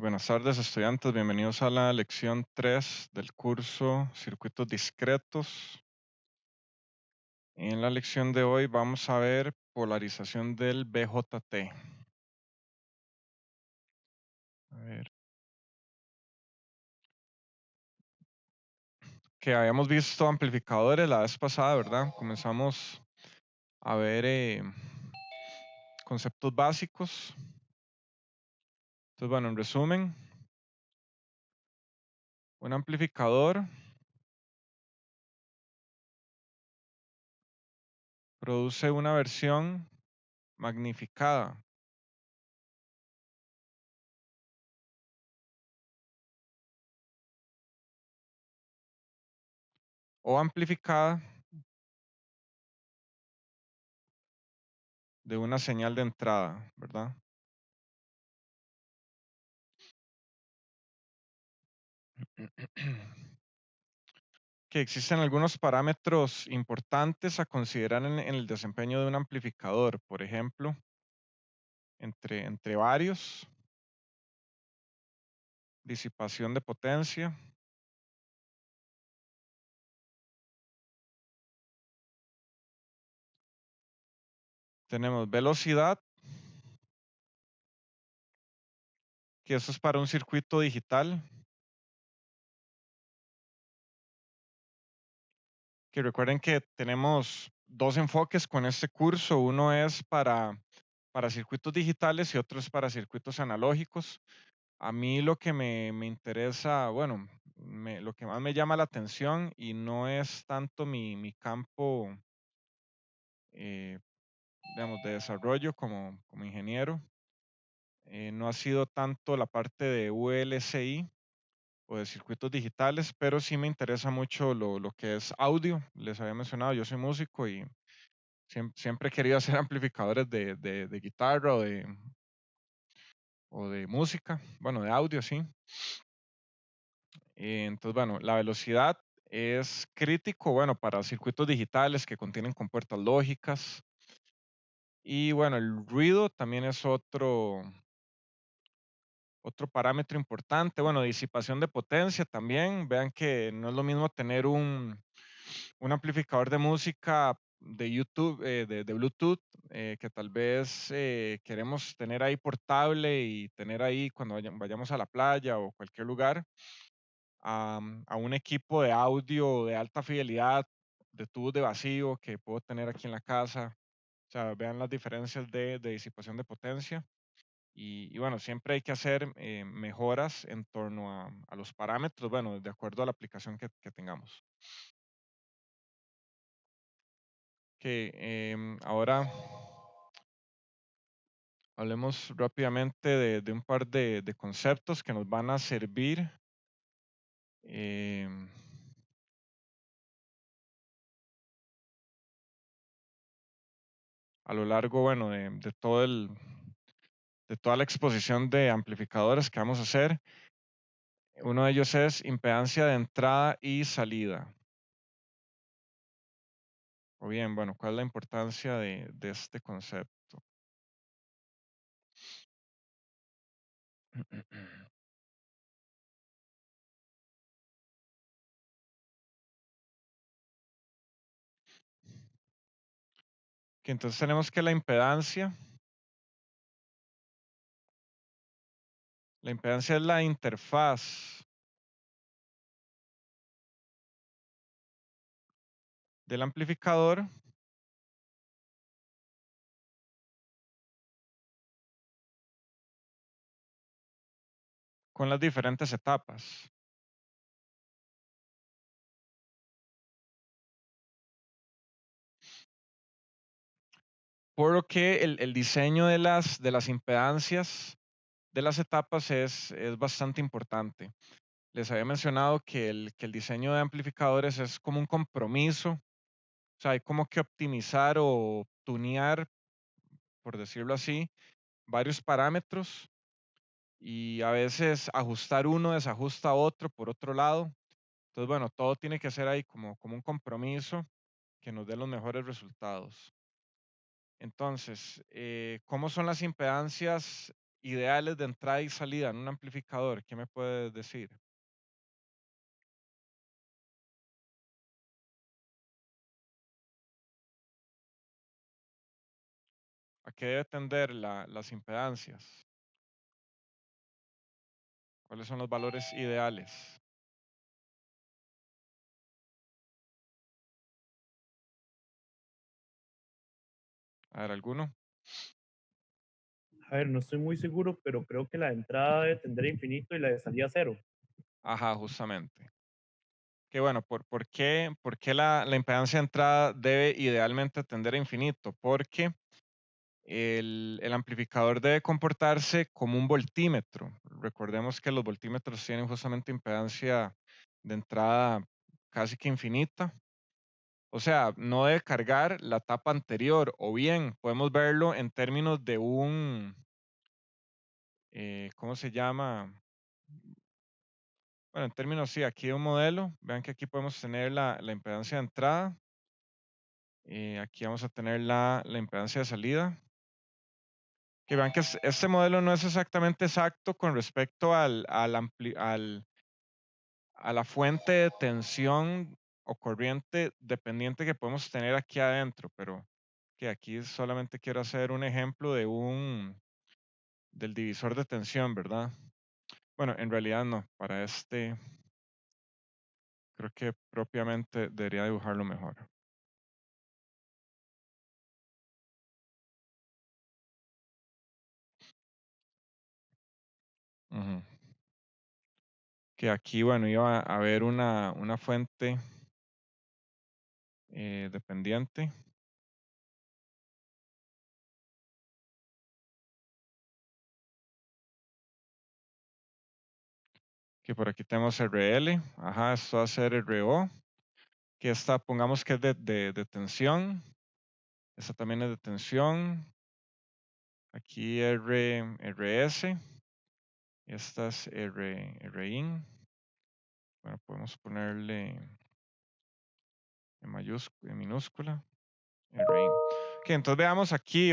Buenas tardes, estudiantes. Bienvenidos a la lección 3 del curso Circuitos Discretos. En la lección de hoy vamos a ver polarización del BJT. A ver, que habíamos visto amplificadores la vez pasada, ¿verdad? Comenzamos a ver conceptos básicos. Entonces, bueno, en resumen, un amplificador produce una versión magnificada o amplificada de una señal de entrada, ¿verdad? Que existen algunos parámetros importantes a considerar en el desempeño de un amplificador. Por ejemplo, entre varios, disipación de potencia, tenemos velocidad, que eso es para un circuito digital, que recuerden que tenemos dos enfoques con este curso. Uno es para circuitos digitales y otro es para circuitos analógicos. A mí lo que me interesa, bueno, lo que más me llama la atención y no es tanto mi campo, eh, digamos, de desarrollo como ingeniero, no ha sido tanto la parte de VLSI o de circuitos digitales, pero sí me interesa mucho lo que es audio. Les había mencionado, yo soy músico y siempre he querido hacer amplificadores de guitarra o de música, bueno, de audio, sí. Entonces, bueno, la velocidad es crítico, bueno, para circuitos digitales que contienen compuertas lógicas. Y bueno, el ruido también es otro parámetro importante. Bueno, disipación de potencia también. Vean que no es lo mismo tener un amplificador de música de YouTube, de Bluetooth, que tal vez queremos tener ahí portable y tener ahí cuando vayamos a la playa o cualquier lugar, a un equipo de audio de alta fidelidad, de tubos de vacío que puedo tener aquí en la casa. O sea, vean las diferencias de disipación de potencia. Y bueno, siempre hay que hacer mejoras en torno a los parámetros, bueno, de acuerdo a la aplicación que tengamos. Que ahora hablemos rápidamente de un par de conceptos que nos van a servir em, a lo largo, bueno, de toda la exposición de amplificadores que vamos a hacer. Uno de ellos es impedancia de entrada y salida. O bien, bueno, ¿cuál es la importancia de este concepto? Que entonces tenemos que la impedancia es la interfaz del amplificador con las diferentes etapas. Por lo que el diseño de las impedancias de las etapas es bastante importante. Les había mencionado que el diseño de amplificadores es como un compromiso, o sea, hay como que optimizar o tunear, por decirlo así, varios parámetros y a veces ajustar uno desajusta otro por otro lado. Entonces, bueno, todo tiene que ser ahí como un compromiso que nos dé los mejores resultados. Entonces, ¿cómo son las impedancias ideales de entrada y salida en un amplificador, ¿qué me puedes decir? ¿A qué debe tender las impedancias? ¿Cuáles son los valores ideales? A ver, ¿alguno? A ver, no estoy muy seguro, pero creo que la de entrada debe tender a infinito y la de salida a cero. Ajá, justamente. Que bueno, por qué la impedancia de entrada debe idealmente tender a infinito? Porque el amplificador debe comportarse como un voltímetro. Recordemos que los voltímetros tienen justamente impedancia de entrada casi que infinita. O sea, no debe cargar la tapa anterior, o bien podemos verlo en términos de ¿cómo se llama? Bueno, en términos, sí, aquí de un modelo. Vean que aquí podemos tener la impedancia de entrada. Aquí vamos a tener la impedancia de salida. Que vean que este modelo no es exactamente exacto con respecto a la fuente de tensión o corriente dependiente que podemos tener aquí adentro, pero que aquí solamente quiero hacer un ejemplo del divisor de tensión, ¿verdad? Bueno, en realidad no, para este creo que propiamente debería dibujarlo mejor. Ujú. Que aquí, bueno, iba a haber una fuente dependiente, que por aquí tenemos RL, ajá, esto va a ser RO, que esta pongamos que es de tensión, esta también es de tensión, aquí RS, esta es RIN, bueno, podemos ponerle en minúscula, RIN. Ok, entonces veamos aquí,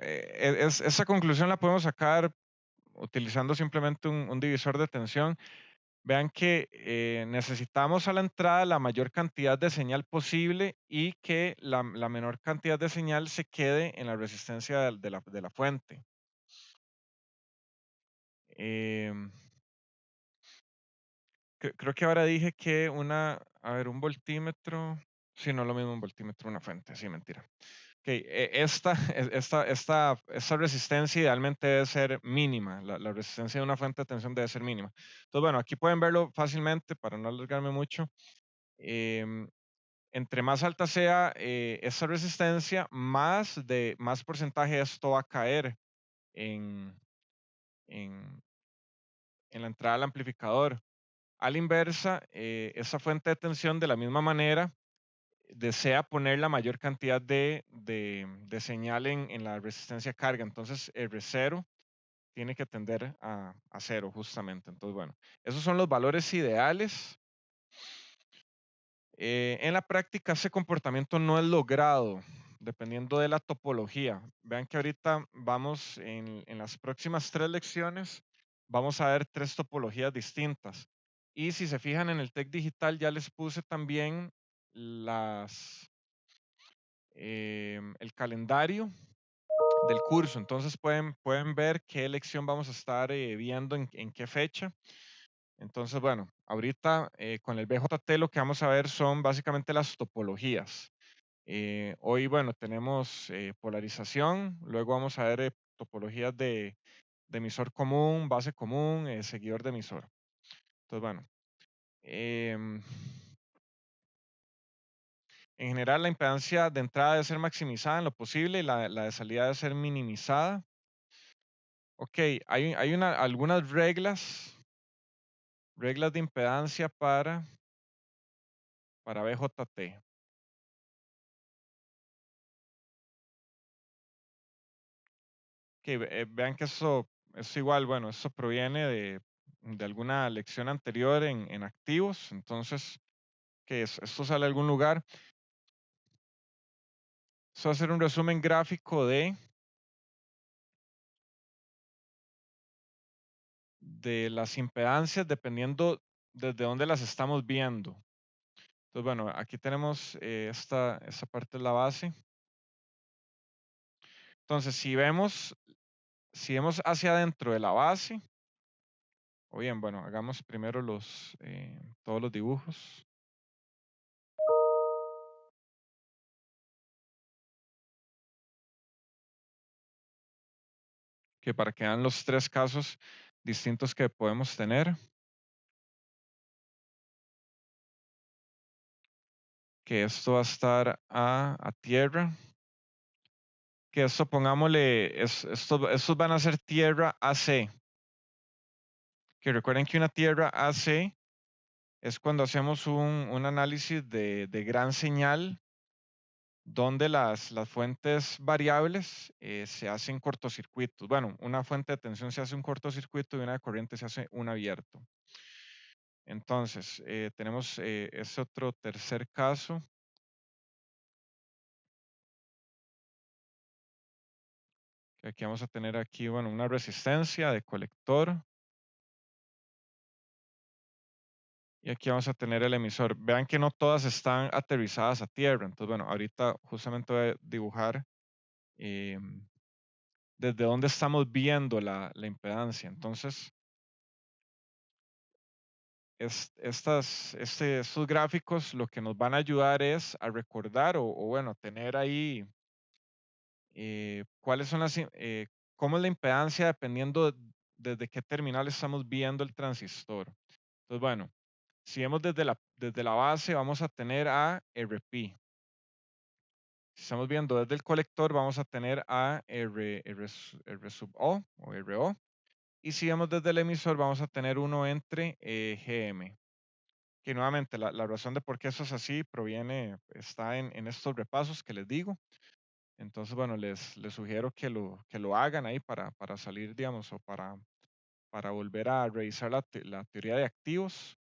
esa conclusión la podemos sacar utilizando simplemente un divisor de tensión. Vean que necesitamos a la entrada la mayor cantidad de señal posible y que la menor cantidad de señal se quede en la resistencia de la fuente. Em, creo que ahora dije que a ver, un voltímetro, sí, no es lo mismo un voltímetro, una fuente, sí, mentira. Ok, esta resistencia idealmente debe ser mínima, la resistencia de una fuente de tensión debe ser mínima. Entonces, bueno, aquí pueden verlo fácilmente para no alargarme mucho. Em, entre más alta sea esa resistencia, más porcentaje de esto va a caer en, en, en la entrada del amplificador. A la inversa, esa fuente de tensión de la misma manera desea poner la mayor cantidad de señal en la resistencia carga. Entonces, R0 tiene que tender a cero justamente. Entonces, bueno, esos son los valores ideales. En la práctica ese comportamiento no es logrado dependiendo de la topología. Vean que ahorita vamos en las próximas 3 lecciones, vamos a ver 3 topologías distintas. Y si se fijan en el TEC digital ya les puse también el calendario del curso. Entonces pueden ver qué lección vamos a estar viendo en qué fecha. Entonces, bueno, ahorita con el BJT lo que vamos a ver son básicamente las topologías. Hoy, bueno, tenemos polarización, luego vamos a ver topologías de emisor común, base común, seguidor de emisor. Entonces, bueno, em, en general la impedancia de entrada debe ser maximizada en lo posible y la de salida debe ser minimizada. Ok, hay algunas reglas de impedancia para BJT. Que vean que eso es igual, bueno, eso proviene de alguna lección anterior en activos, entonces, que esto sale de algún lugar. Esto va a ser un resumen gráfico de las impedancias dependiendo desde dónde las estamos viendo. Entonces, bueno, aquí tenemos esta parte de la base. Entonces, si vemos hacia adentro de la base, o bien, bueno, hagamos primero todos los dibujos. Que para que vean los tres casos distintos que podemos tener. Que esto va a estar a tierra. Que esto pongámosle, estos van a ser tierra AC. Que recuerden que una tierra AC es cuando hacemos un análisis de gran señal donde las fuentes variables se hacen cortocircuitos. Bueno, una fuente de tensión se hace un cortocircuito y una de corriente se hace un abierto. Entonces, tenemos ese otro tercer caso. Que aquí vamos a tener aquí, bueno, una resistencia de colector. Y aquí vamos a tener el emisor. Vean que no todas están aterrizadas a tierra. Entonces, bueno, ahorita justamente voy a dibujar desde dónde estamos viendo la impedancia. Entonces, estos gráficos lo que nos van a ayudar es a recordar o bueno, tener ahí cuáles son cómo es la impedancia dependiendo desde qué terminal estamos viendo el transistor. Entonces, bueno, si vemos desde la base, vamos a tener a RP. Si estamos viendo desde el colector, vamos a tener a R sub o RO. Y si vemos desde el emisor, vamos a tener uno entre GM. Que nuevamente la razón de por qué eso es así está en estos repasos que les digo. Entonces, bueno, les sugiero que lo hagan ahí para salir, digamos, o para volver a revisar la teoría de activos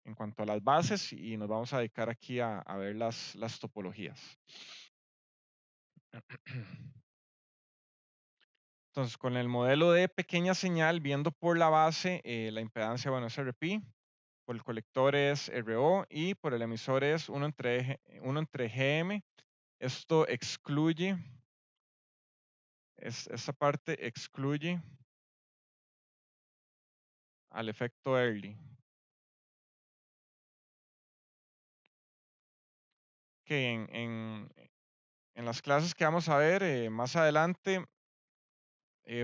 en cuanto a las bases y nos vamos a dedicar aquí a ver las topologías. Entonces, con el modelo de pequeña señal, viendo por la base, la impedancia, bueno, es RP, por el colector es RO y por el emisor es 1 entre GM. Esto excluye, esta parte excluye al efecto Early. Que en las clases que vamos a ver más adelante,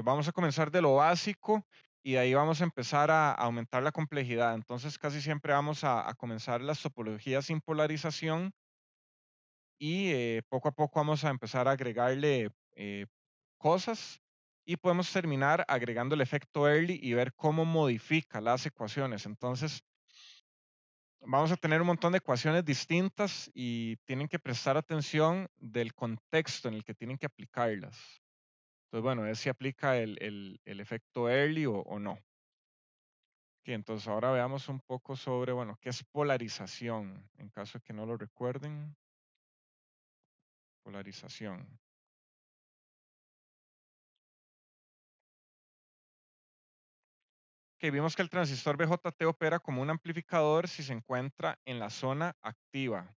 vamos a comenzar de lo básico y de ahí vamos a empezar a aumentar la complejidad. Entonces, casi siempre vamos a comenzar las topologías sin polarización y poco a poco vamos a empezar a agregarle cosas y podemos terminar agregando el efecto Early y ver cómo modifica las ecuaciones. Entonces, vamos a tener un montón de ecuaciones distintas y tienen que prestar atención del contexto en el que tienen que aplicarlas. Entonces, bueno, es si aplica el efecto Early o no. Ok, entonces ahora veamos un poco sobre, bueno, qué es polarización, en caso de que no lo recuerden. Polarización. Que vimos que el transistor BJT opera como un amplificador si se encuentra en la zona activa.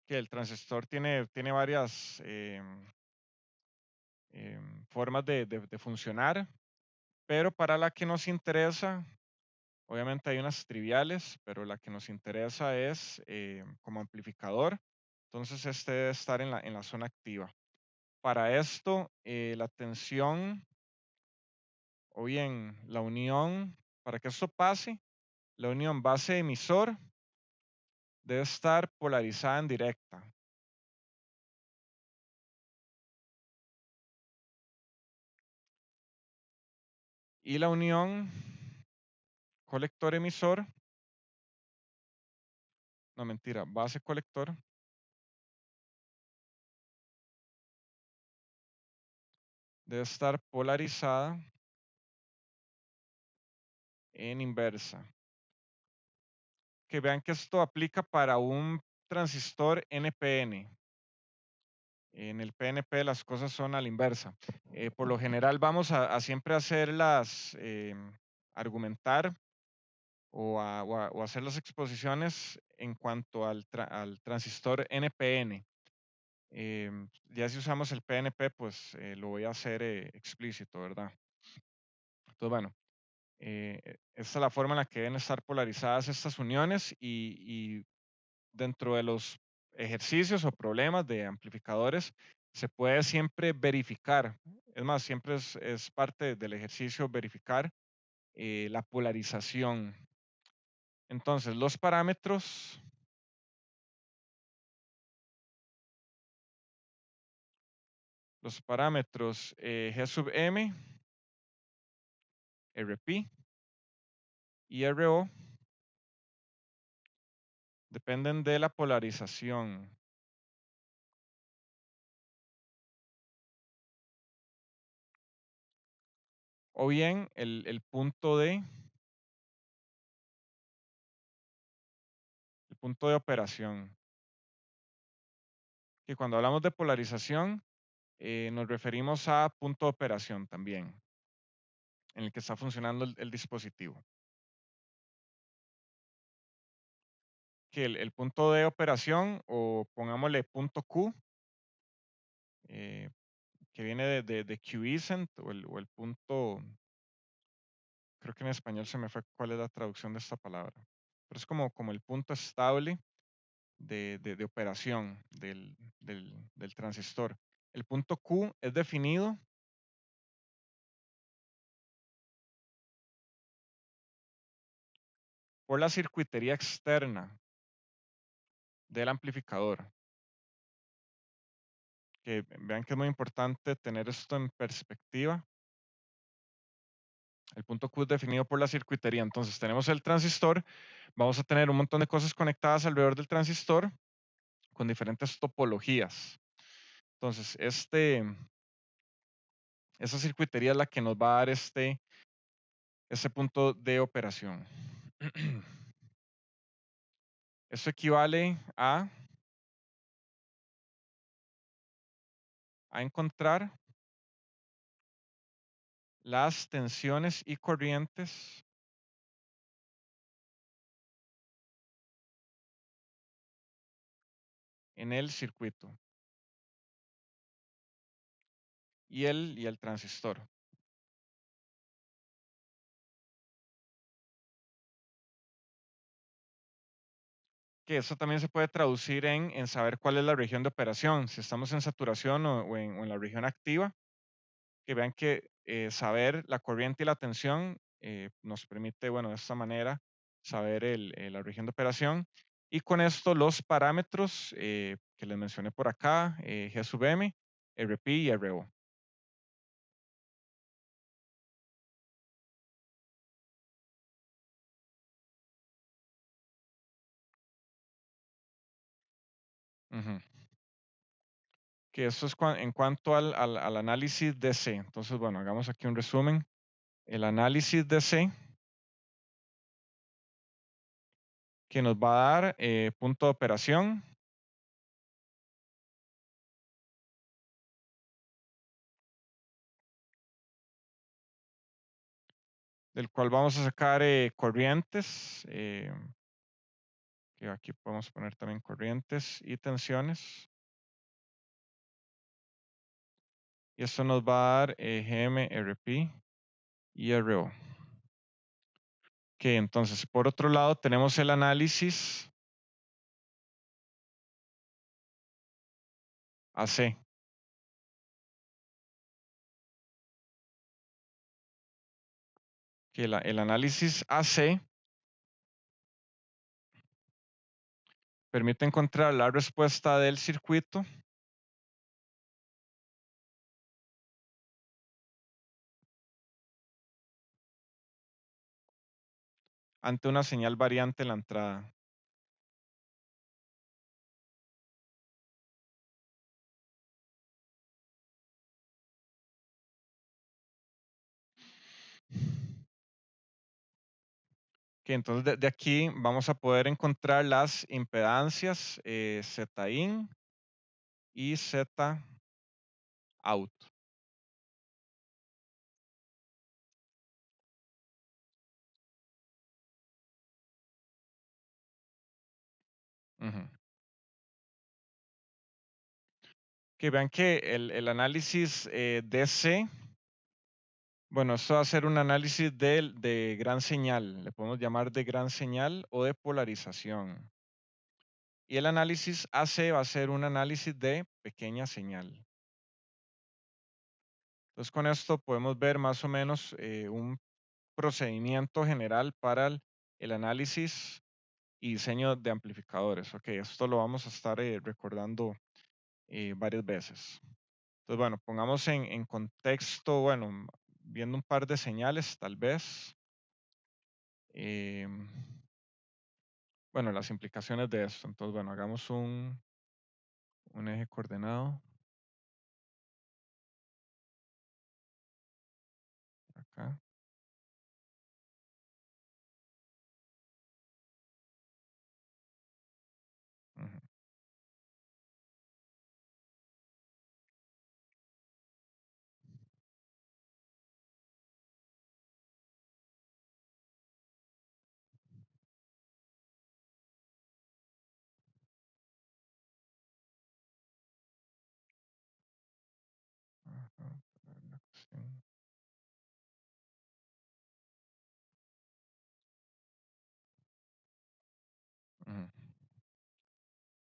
Que el transistor tiene varias formas de funcionar, pero para la que nos interesa, obviamente hay unas triviales, pero la que nos interesa es como amplificador. Entonces este debe estar en la zona activa. Para esto, la tensión o bien la unión, para que esto pase, la unión base-emisor debe estar polarizada en directa. Y la unión colector-emisor, no mentira, base-colector, debe estar polarizada en inversa. que vean que esto aplica para un transistor NPN. En el PNP las cosas son a la inversa. Por lo general vamos a siempre hacerlas, argumentar o hacer las exposiciones en cuanto al transistor NPN. Ya si usamos el PNP, pues lo voy a hacer explícito, ¿verdad? Entonces, bueno, esta es la forma en la que deben estar polarizadas estas uniones y dentro de los ejercicios o problemas de amplificadores se puede siempre verificar. Es más, siempre es parte del ejercicio verificar la polarización. Entonces, los parámetros G sub M, RP y RO dependen de la polarización. O bien el punto de operación. Que cuando hablamos de polarización, nos referimos a punto de operación también, en el que está funcionando el dispositivo. Que el punto de operación, o pongámosle punto Q, que viene de quiescent, o el punto, creo que en español se me fue cuál es la traducción de esta palabra, pero es como el punto estable de operación del transistor. El punto Q es definido por la circuitería externa del amplificador. Que vean que es muy importante tener esto en perspectiva. El punto Q es definido por la circuitería. Entonces tenemos el transistor, vamos a tener un montón de cosas conectadas alrededor del transistor con diferentes topologías. Entonces, esa circuitería es la que nos va a dar este punto de operación. Esto equivale a encontrar las tensiones y corrientes en el circuito y el transistor. Que eso también se puede traducir en saber cuál es la región de operación, si estamos en saturación o en la región activa, que vean que saber la corriente y la tensión nos permite, bueno, de esta manera, saber la región de operación. Y con esto los parámetros que les mencioné por acá, G sub M, RP y RO. Ujú. Que eso es en cuanto al análisis de C. Entonces, bueno, hagamos aquí un resumen. El análisis de C, que nos va a dar punto de operación, del cual vamos a sacar corrientes, que aquí podemos poner también corrientes y tensiones. Y esto nos va a dar GM, RP y RO. Que entonces, por otro lado, tenemos el análisis AC. Que el análisis AC permite encontrar la respuesta del circuito ante una señal variante en la entrada. Ok, Ok, entonces de aquí vamos a poder encontrar las impedancias Z in y Z out. Ujú. Que vean que el análisis DC, bueno, esto va a ser un análisis de gran señal, le podemos llamar de gran señal o de polarización. Y el análisis AC va a ser un análisis de pequeña señal. Entonces con esto podemos ver más o menos un procedimiento general para el análisis y diseño de amplificadores. Ok, esto lo vamos a estar recordando varias veces. Entonces, bueno, pongamos en contexto, bueno, viendo un par de señales tal vez. em, bueno, las implicaciones de esto. Entonces, bueno, hagamos un eje coordenado acá. Ujú, ajá, relación, ujú.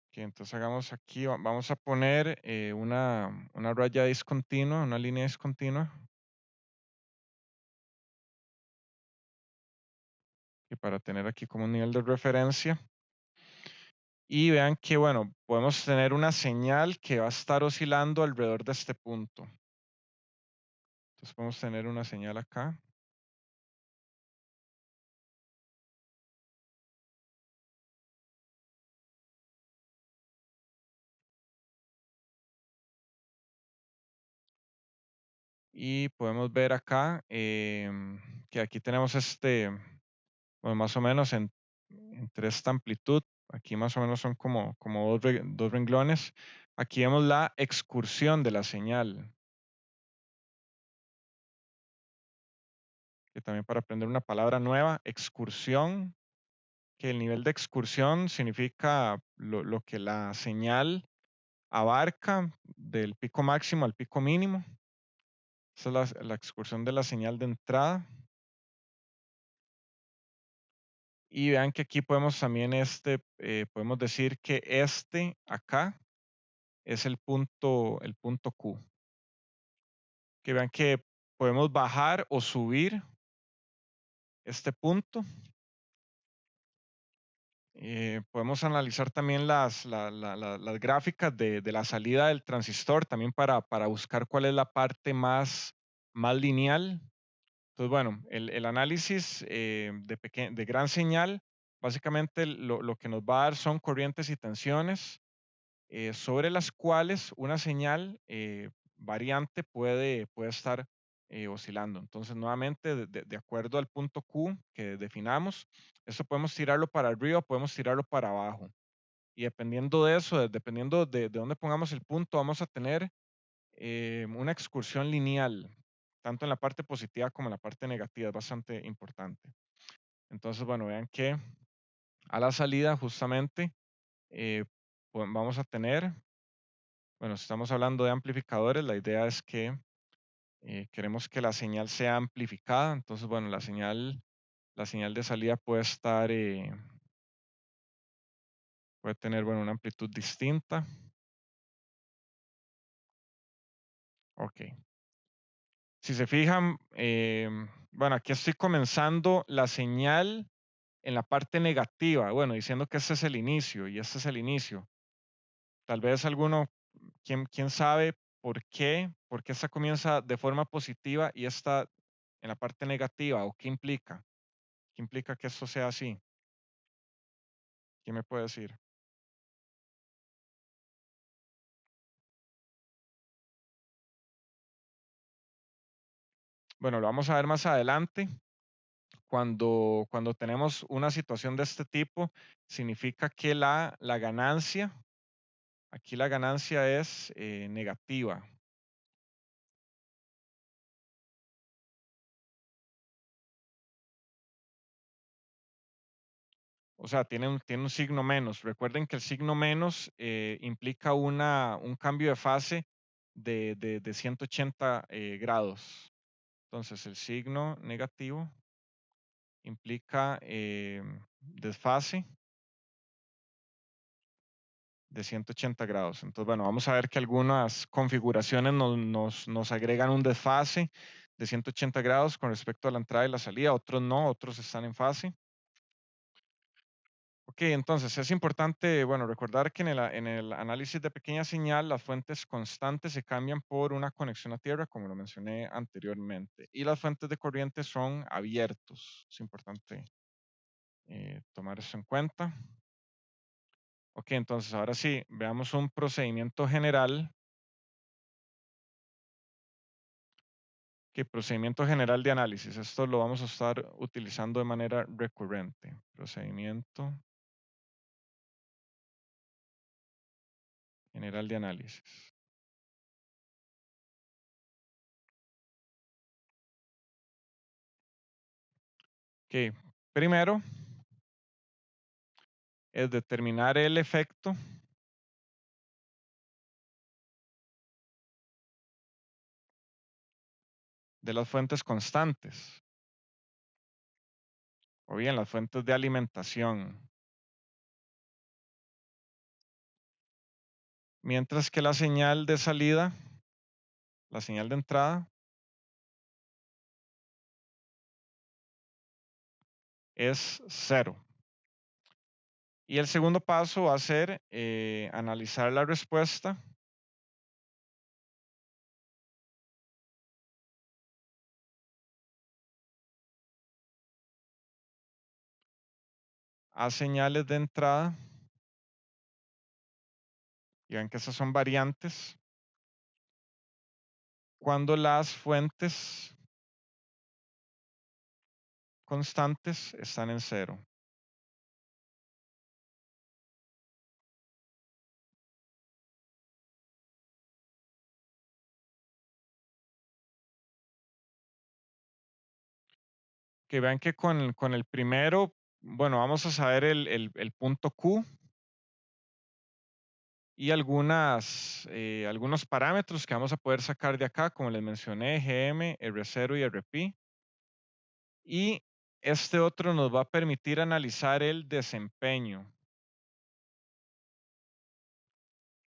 Ok, entonces hagamos aquí, vamos a poner una raya discontinua, una línea discontinua, y para tener aquí como un nivel de referencia. Y vean que, bueno, podemos tener una señal que va a estar oscilando alrededor de este punto. Entonces podemos tener una señal acá. Y podemos ver acá que aquí tenemos bueno, más o menos entre esta amplitud, aquí más o menos son como dos renglones. Aquí vemos la excursión de la señal, que también para aprender una palabra nueva, excursión, que el nivel de excursión significa lo que la señal abarca del pico máximo al pico mínimo. Esa es la excursión de la señal de entrada. Y vean que aquí podemos también podemos decir que este acá es el punto Q. Que vean que podemos bajar o subir este punto. Podemos analizar también las gráficas de la salida del transistor también para buscar cuál es la parte más lineal. Entonces, bueno, el análisis de gran señal, básicamente lo que nos va a dar son corrientes y tensiones sobre las cuales una señal variante puede estar oscilando. Entonces, nuevamente, de acuerdo al punto Q que definamos, esto podemos tirarlo para arriba, podemos tirarlo para abajo. Y dependiendo de eso, dependiendo de dónde pongamos el punto, vamos a tener una excursión lineal, tanto en la parte positiva como en la parte negativa, es bastante importante. Entonces, bueno, vean que a la salida justamente vamos a tener, bueno, si estamos hablando de amplificadores, la idea es que queremos que la señal sea amplificada, entonces, bueno, la señal de salida puede tener, bueno, una amplitud distinta. Ok. Si se fijan, bueno, aquí estoy comenzando la señal en la parte negativa, bueno, diciendo que este es el inicio y este es el inicio. Tal vez alguno, quién sabe por qué esta comienza de forma positiva y esta en la parte negativa o qué implica? ¿Qué implica que esto sea así? ¿Quién me puede decir? Bueno, lo vamos a ver más adelante Cuando tenemos una situación de este tipo, significa que la ganancia, aquí la ganancia es negativa. O sea, tiene un signo menos. Recuerden que el signo menos implica un cambio de fase de 180 grados. Entonces, el signo negativo implica desfase de 180 grados. Entonces, bueno, vamos a ver que algunas configuraciones nos agregan un desfase de 180 grados con respecto a la entrada y la salida, otros no, otros están en fase. Ok, entonces es importante, bueno, recordar que en el análisis de pequeña señal, las fuentes constantes se cambian por una conexión a tierra, como lo mencioné anteriormente, y las fuentes de corriente son abiertos. Es importante tomar eso en cuenta. Ok, entonces ahora sí, veamos un procedimiento general. ¿Qué procedimiento general de análisis? Esto lo vamos a estar utilizando de manera recurrente. Procedimiento general de análisis. Ok, primero es determinar el efecto de las fuentes constantes o bien las fuentes de alimentación. Mientras que la señal de salida, la señal de entrada, es cero. Y el segundo paso va a ser analizar la respuesta a señales de entrada. Y ven que esas son variantes. Cuando las fuentes constantes están en cero. Que vean que con el primero, bueno, vamos a saber el punto Q y algunos parámetros que vamos a poder sacar de acá, como les mencioné, GM, R0 y RP. Y este otro nos va a permitir analizar el desempeño,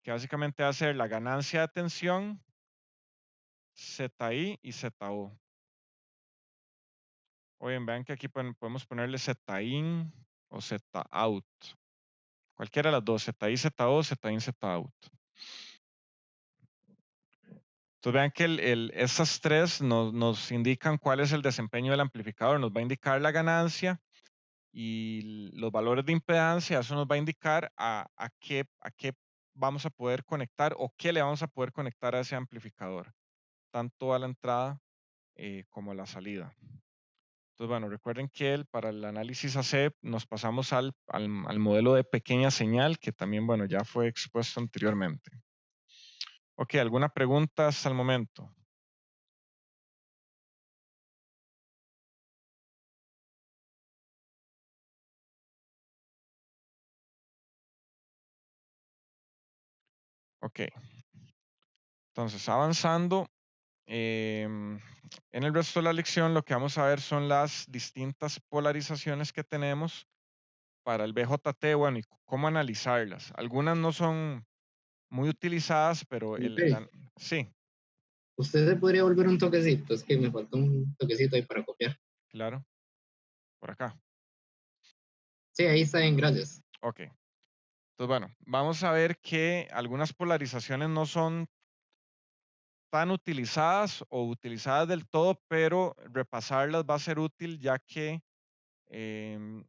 que básicamente va a ser la ganancia de tensión, ZI y ZO. O bien, vean que aquí podemos ponerle ZIN o ZOUT. Cualquiera de las dos, ZI, ZO, ZIN, ZOUT. Entonces vean que estas tres nos indican cuál es el desempeño del amplificador. Nos va a indicar la ganancia y los valores de impedancia. Eso nos va a indicar a qué vamos a poder conectar o qué le vamos a poder conectar a ese amplificador, tanto a la entrada como a la salida. Entonces, bueno, recuerden que para el análisis AC nos pasamos al modelo de pequeña señal, que también, bueno, ya fue expuesto anteriormente. Ok, ¿alguna pregunta hasta el momento? Ok, entonces avanzando, en el resto de la lección lo que vamos a ver son las distintas polarizaciones que tenemos para el BJT, bueno, y cómo analizarlas. Algunas no son muy utilizadas, pero Felipe, sí, usted se podría volver un toquecito, es que me falta un toquecito ahí para copiar. claro, por acá. Sí, ahí está bien, gracias. Ok, entonces bueno, vamos a ver que algunas polarizaciones no son tan utilizadas o utilizadas del todo, pero repasarlas va a ser útil ya que em,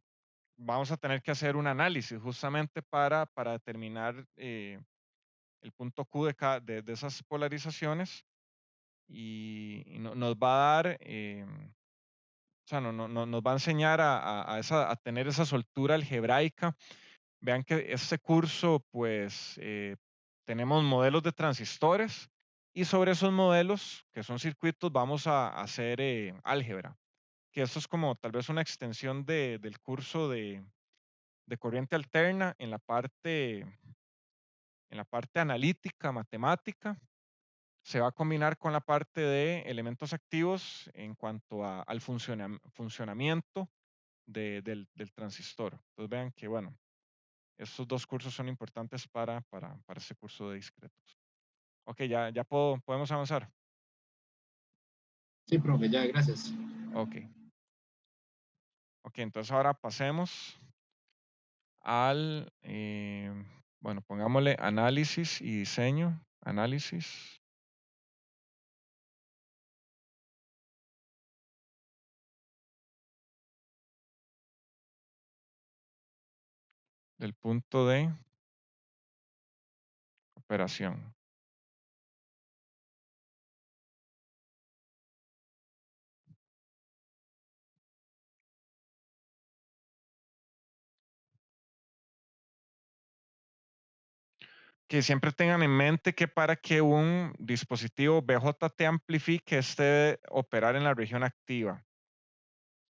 vamos a tener que hacer un análisis justamente para determinar el punto Q de esas polarizaciones y nos va a dar O sea, nos va a enseñar a tener esa soltura algebraica. Vean que este curso, pues, tenemos modelos de transistores y sobre esos modelos, que son circuitos, vamos a hacer álgebra, que esto es como tal vez una extensión del curso de corriente alterna en la parte analítica, matemática. Se va a combinar con la parte de elementos activos en cuanto al funcionamiento del transistor. Entonces vean que, bueno, estos dos cursos son importantes para este curso de discretos. Ok, ya podemos avanzar. Sí, profe, ya, gracias. Ok. Ok, entonces ahora pasemos bueno, pongámosle análisis y diseño. Análisis del punto de operación. Que siempre tengan en mente que para que un dispositivo BJT amplifique, este debe operar en la región activa,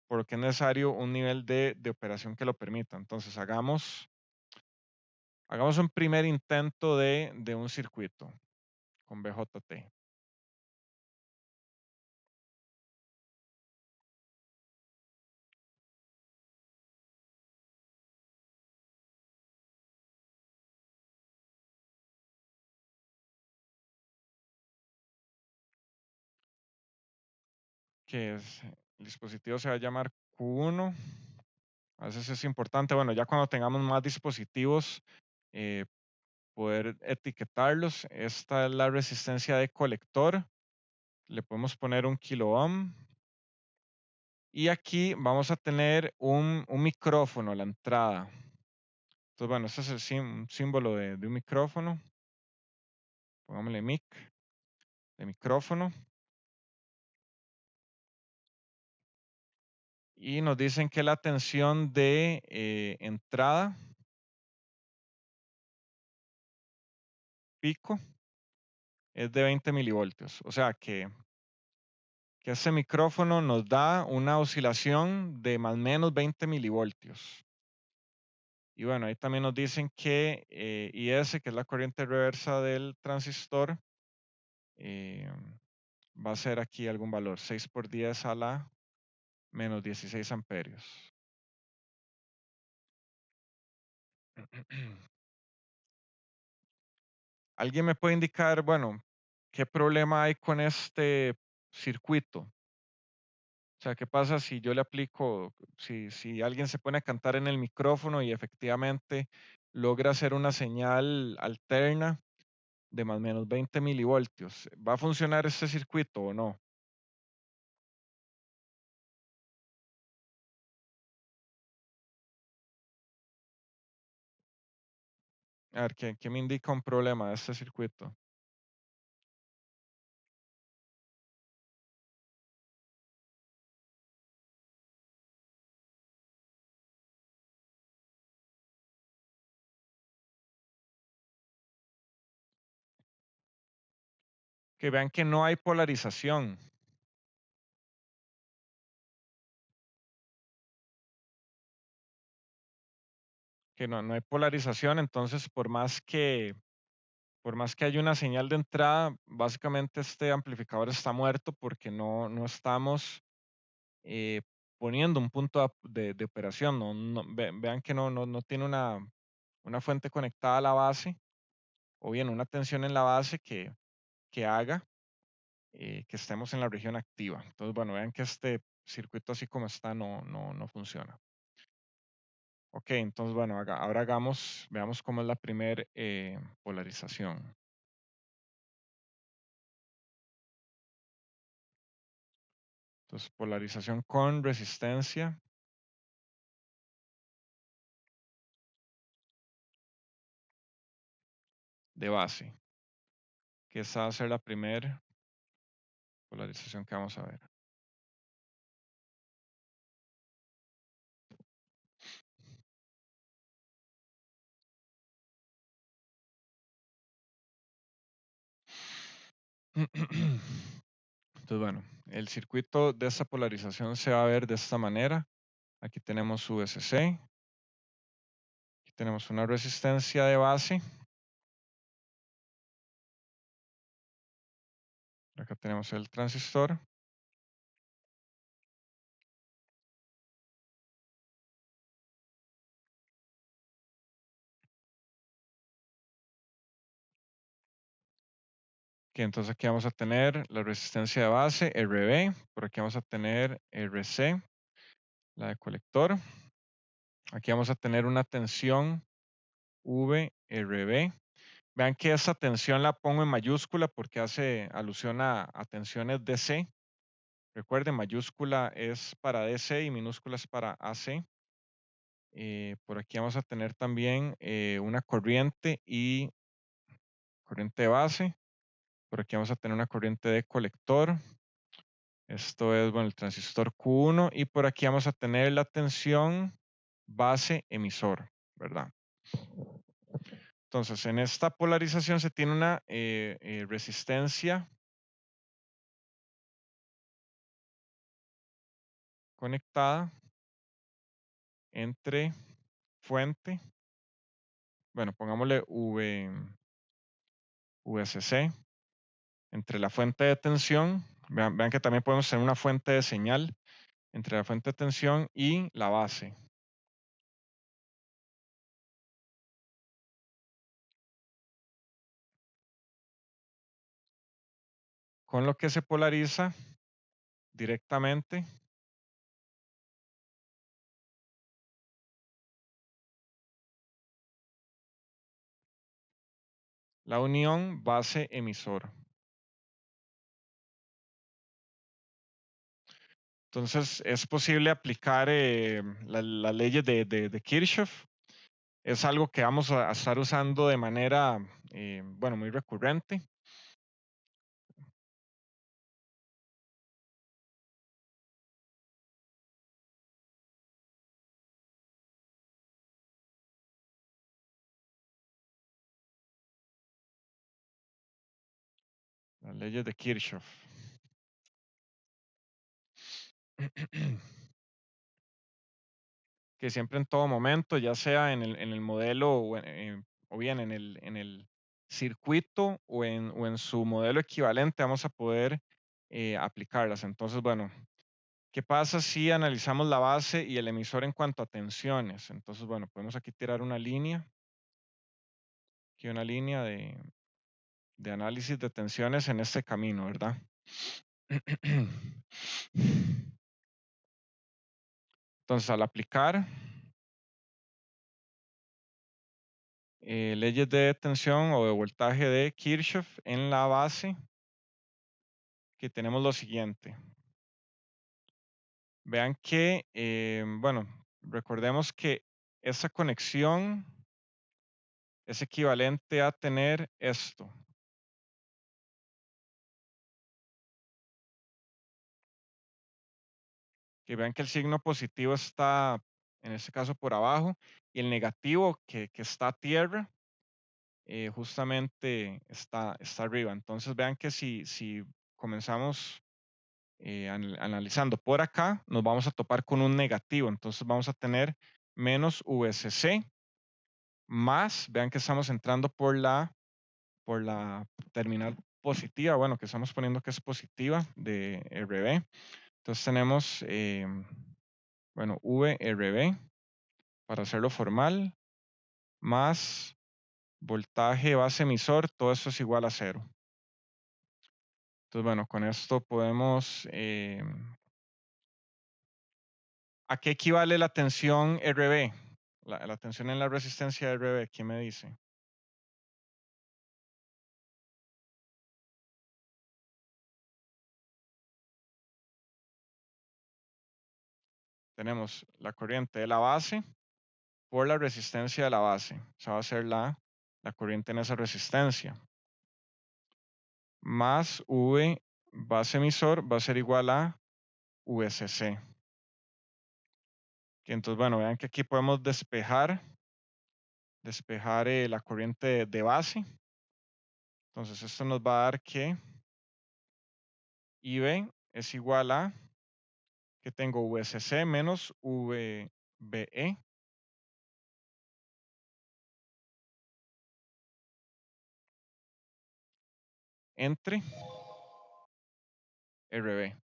porque es necesario un nivel de operación que lo permita. Entonces, hagamos un primer intento de un circuito con BJT. El dispositivo se va a llamar Q1. A veces es importante, bueno, ya cuando tengamos más dispositivos, eh, poder etiquetarlos. Esta es la resistencia de colector. Le podemos poner un kilo ohm. Y aquí vamos a tener un micrófono a la entrada. Entonces, bueno, este es el símbolo de un micrófono. Pongámosle mic, de micrófono. Y nos dicen que la tensión de entrada pico es de 20 milivoltios. O sea que este micrófono nos da una oscilación de más o menos 20 milivoltios. Y bueno, ahí también nos dicen que IS, que es la corriente reversa del transistor, eh, va a ser aquí algún valor, 6 por 10 a la menos 16 amperios. ¿Alguien me puede indicar, bueno, qué problema hay con este circuito? O sea, ¿qué pasa si yo le aplico, si alguien se pone a cantar en el micrófono y efectivamente logra hacer una señal alterna de más o menos 20 milivoltios? ¿Va a funcionar este circuito o no? A ver, ¿qué me indica un problema de este circuito? Que vean que no hay polarización, que no hay polarización, entonces por más que haya una señal de entrada, básicamente este amplificador está muerto porque no estamos eh, poniendo un punto de operación. Vean que no tiene una fuente conectada a la base o bien una tensión en la base que haga que estemos en la región activa. Entonces, bueno, vean que este circuito así como está no funciona. Ok, entonces, bueno, ahora veamos cómo es la primera polarización. Entonces, polarización con resistencia de base, que esa va a ser la primera polarización que vamos a ver. Entonces, bueno, el circuito de esta polarización se va a ver de esta manera. Aquí tenemos VSC. Aquí tenemos una resistencia de base. Acá tenemos el transistor. Que entonces aquí vamos a tener la resistencia de base, RB. Por aquí vamos a tener RC, la de colector. Aquí vamos a tener una tensión VRB. Vean que esta tensión la pongo en mayúscula porque hace alusión a tensiones DC. Recuerden, mayúscula es para DC y minúscula es para AC. Por aquí vamos a tener también una corriente y corriente de base. Por aquí vamos a tener una corriente de colector. Esto es, bueno, el transistor Q1 y por aquí vamos a tener la tensión base emisor, ¿verdad? Entonces, en esta polarización se tiene una resistencia conectada entre fuente, bueno, pongámosle VSC, entre la fuente de tensión, vean que también podemos tener una fuente de señal entre la fuente de tensión y la base. Con lo que se polariza directamente la unión base emisor. Entonces, es posible aplicar las leyes de Kirchhoff. Es algo que vamos a estar usando de manera, bueno, muy recurrente. Las leyes de Kirchhoff. Que siempre en todo momento, ya sea en el modelo o bien en el circuito o en su modelo equivalente, vamos a poder aplicarlas. Entonces, bueno, ¿qué pasa si analizamos la base y el emisor en cuanto a tensiones? Entonces, bueno, podemos aquí tirar una línea. Aquí una línea de análisis de tensiones en este camino, ¿verdad? Entonces, al aplicar leyes de tensión o de voltaje de Kirchhoff en la base, que tenemos lo siguiente. Vean que, bueno, recordemos que esa conexión es equivalente a tener esto. Que vean que el signo positivo está, en este caso, por abajo, y el negativo que está a tierra, justamente está arriba. Entonces vean que si comenzamos analizando por acá, nos vamos a topar con un negativo. Entonces vamos a tener menos VSC más, vean que estamos entrando por la terminal positiva, bueno, que estamos poniendo que es positiva de RB. Entonces tenemos, bueno, VRB para hacerlo formal, más voltaje base emisor, todo eso es igual a 0. Entonces, bueno, con esto podemos... ¿a qué equivale la tensión RB? La tensión en la resistencia RB, ¿quién me dice? Tenemos la corriente de la base por la resistencia de la base. Esa va a ser la corriente en esa resistencia. Más V base emisor va a ser igual a VSC. Entonces, bueno, vean que aquí podemos despejar la corriente de base. Entonces, esto nos va a dar que IB es igual a, que tengo VCC menos VBE entre RB,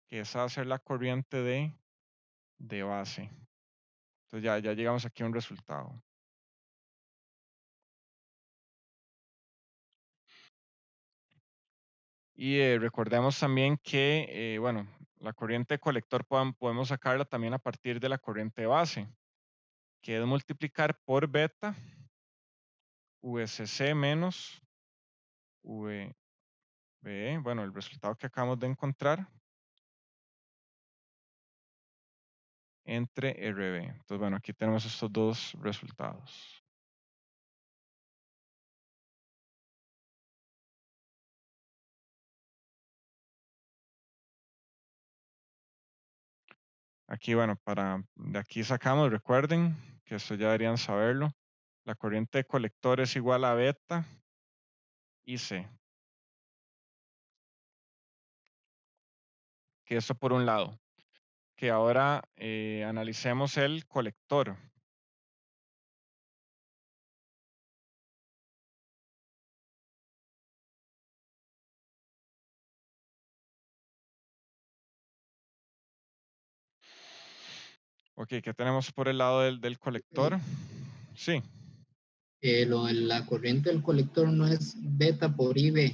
que esa va a ser la corriente de base. Entonces ya llegamos aquí a un resultado. Y recordemos también que, bueno, la corriente de colector podemos sacarla también a partir de la corriente de base, que es multiplicar por beta VCC menos VBE, bueno, el resultado que acabamos de encontrar, entre RB. Entonces, bueno, aquí tenemos estos dos resultados. Aquí, bueno, de aquí sacamos, recuerden que esto ya deberían saberlo. La corriente de colector es igual a beta IC. Que eso por un lado. Que ahora analicemos el colector. Ok, ¿qué tenemos por el lado del colector? Sí, La corriente del colector no es beta por IB.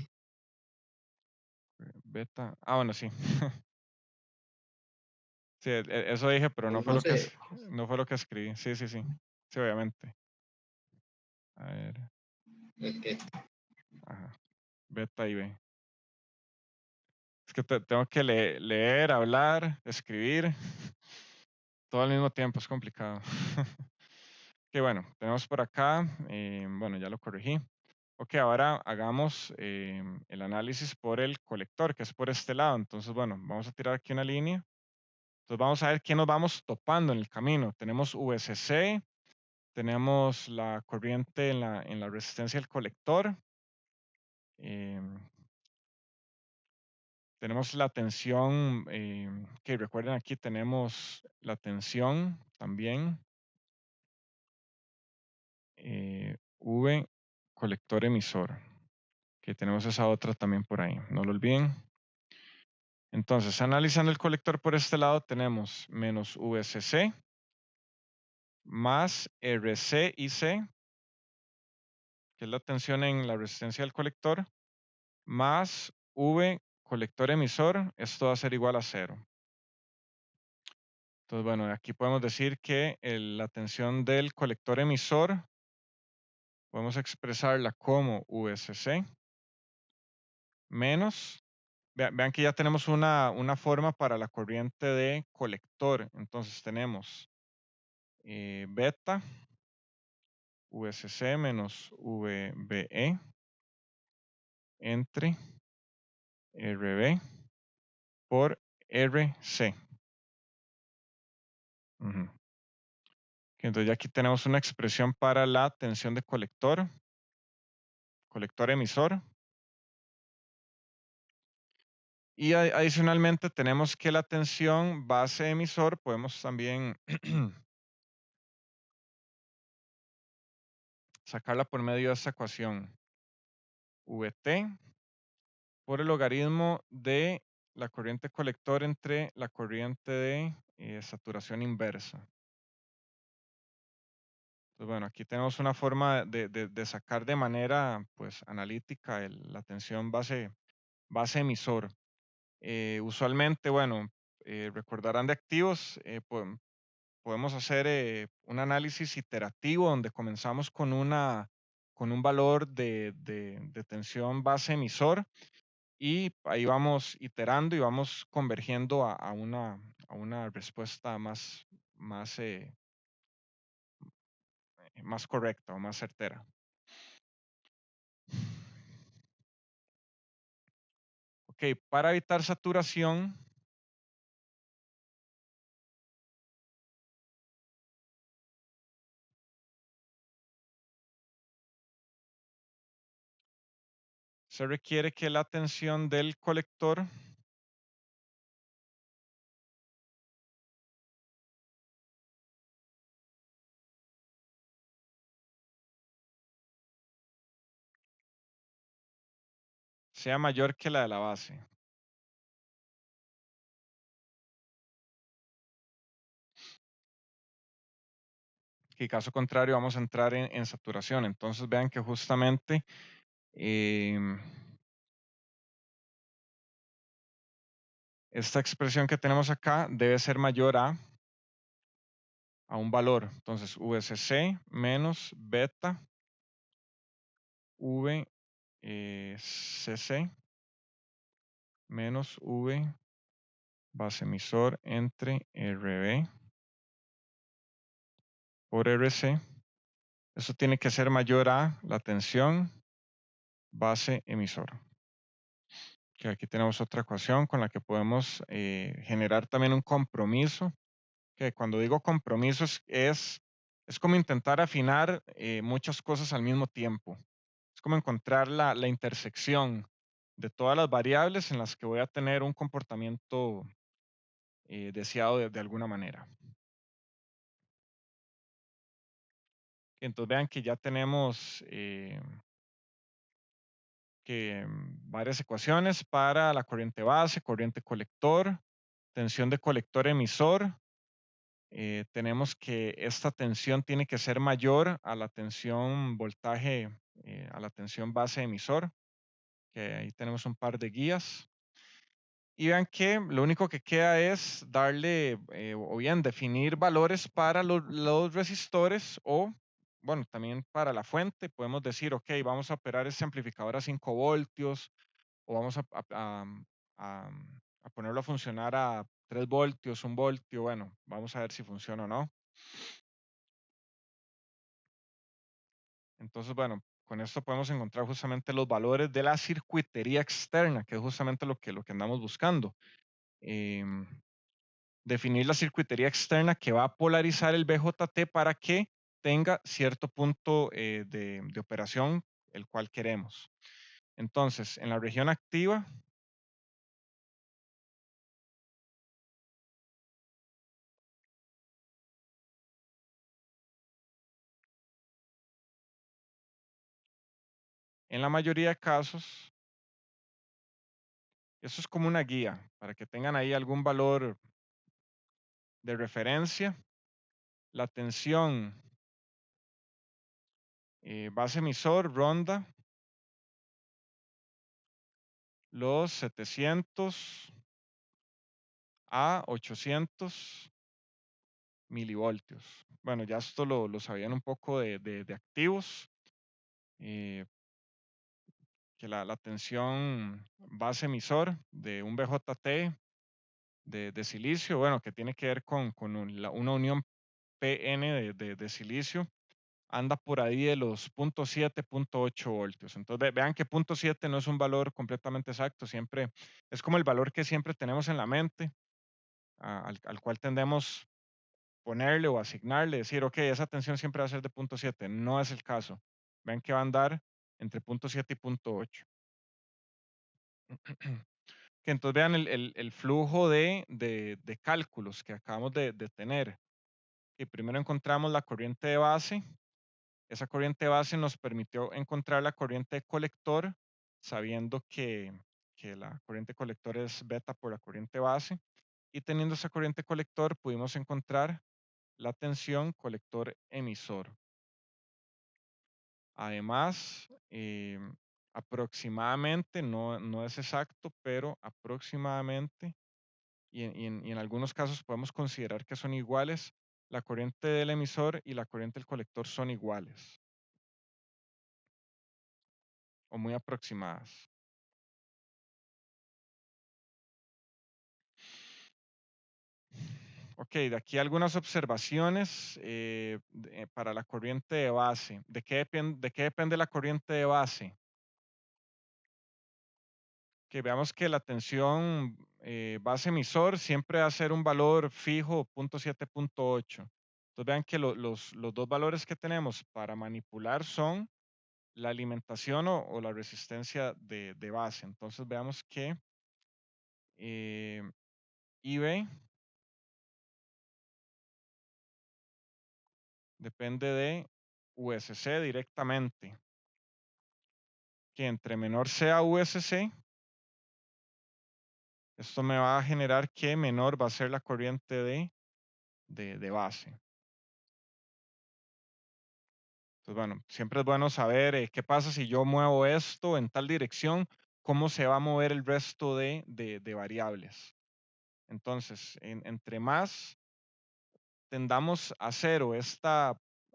beta. Ah, bueno, sí. Sí, eso dije, pero no O fue no lo que sé. no fue lo que escribí. Sí, sí, sí. Sí, obviamente. A ver. Ok. Ajá. Beta y B. Es que tengo que leer, hablar, escribir. Todo al mismo tiempo, es complicado. Que bueno, tenemos por acá, bueno, ya lo corregí. Ok, ahora hagamos el análisis por el colector, que es por este lado. Entonces, bueno, vamos a tirar aquí una línea. Entonces vamos a ver qué nos vamos topando en el camino. Tenemos VCC, tenemos la corriente en la resistencia del colector. Tenemos la tensión, que recuerden aquí tenemos la tensión también. V colector emisor, que tenemos esa otra también por ahí, no lo olviden. Entonces, analizando el colector por este lado, tenemos menos VCC más RC y C, que es la tensión en la resistencia del colector, más V colector emisor, esto va a ser igual a 0. Entonces, bueno, aquí podemos decir que la tensión del colector emisor podemos expresarla como VCC menos, vean que ya tenemos una forma para la corriente de colector. Entonces tenemos beta VCC menos VBE entre RB por RC. Ujú. Entonces ya aquí tenemos una expresión para la tensión de colector, colector emisor. Y adicionalmente tenemos que la tensión base emisor podemos también sacarla por medio de esta ecuación. VT por el logaritmo de la corriente colector entre la corriente de saturación inversa. Entonces, bueno, aquí tenemos una forma de sacar de manera pues, analítica la tensión base emisor. Usualmente, bueno, recordarán de activos, podemos hacer un análisis iterativo donde comenzamos con un valor de tensión base emisor y ahí vamos iterando y vamos convergiendo a una respuesta más correcta o más certera. Ok, para evitar saturación, se requiere que la tensión del colector sea mayor que la de la base. Que caso contrario vamos a entrar en saturación. Entonces vean que justamente esta expresión que tenemos acá debe ser mayor a un valor. Entonces VCC menos beta VCC menos V base emisor entre RB por RC. Eso tiene que ser mayor a la tensión base emisor. Que aquí tenemos otra ecuación con la que podemos generar también un compromiso. Que cuando digo compromisos es como intentar afinar muchas cosas al mismo tiempo. Es como encontrar la intersección de todas las variables en las que voy a tener un comportamiento deseado de alguna manera. Entonces vean que ya tenemos varias ecuaciones para la corriente base, corriente colector, tensión de colector emisor. Tenemos que esta tensión tiene que ser mayor a la tensión voltaje, a la tensión base emisor, que ahí tenemos un par de guías. Y vean que lo único que queda es darle, o bien definir valores para los resistores o, bueno, también para la fuente. Podemos decir, ok, vamos a operar este amplificador a 5 voltios o vamos a- a ponerlo a funcionar a 3 voltios, 1 voltio. Bueno, vamos a ver si funciona o no. Entonces, bueno, con esto podemos encontrar justamente los valores de la circuitería externa, que es justamente lo que andamos buscando. Em, Definir la circuitería externa que va a polarizar el BJT para que tenga cierto punto de operación, el cual queremos. Entonces, en la región activa, en la mayoría de casos, eso es como una guía para que tengan ahí algún valor de referencia. La tensión base emisor ronda los 700 a 800 milivoltios. Bueno, ya esto lo sabían un poco de activos, eh, que la tensión base emisor de un BJT de silicio, bueno, que tiene que ver con una unión PN de silicio, anda por ahí de los 0.7, 0.8 voltios. Entonces vean que 0.7 no es un valor completamente exacto, siempre es como el valor que siempre tenemos en la mente, al cual tendemos ponerle o asignarle, decir, ok, esa tensión siempre va a ser de 0.7. No es el caso. Vean que va a andar entre 0.7 y 0.8. Que entonces vean el flujo de cálculos que acabamos de tener. Que primero encontramos la corriente de base. Esa corriente de base nos permitió encontrar la corriente de colector, sabiendo que la corriente colector es beta por la corriente base. Y teniendo esa corriente colector, pudimos encontrar la tensión colector emisor. Además, aproximadamente, no es exacto, pero aproximadamente, y en algunos casos podemos considerar que son iguales, la corriente del emisor y la corriente del colector son iguales o muy aproximadas. Ok, de aquí algunas observaciones para la corriente de base. De qué depende la corriente de base? Que veamos que la tensión base emisor siempre va a ser un valor fijo 0.7, 0.8. Entonces vean que los dos valores que tenemos para manipular son la alimentación o la resistencia de base. Entonces veamos que eh, IB depende de USC directamente, que entre menor sea USC, esto me va a generar que menor va a ser la corriente de base. Entonces, bueno, siempre es bueno saber qué pasa si yo muevo esto en tal dirección, cómo se va a mover el resto de variables. Entonces, entre más tendamos a cero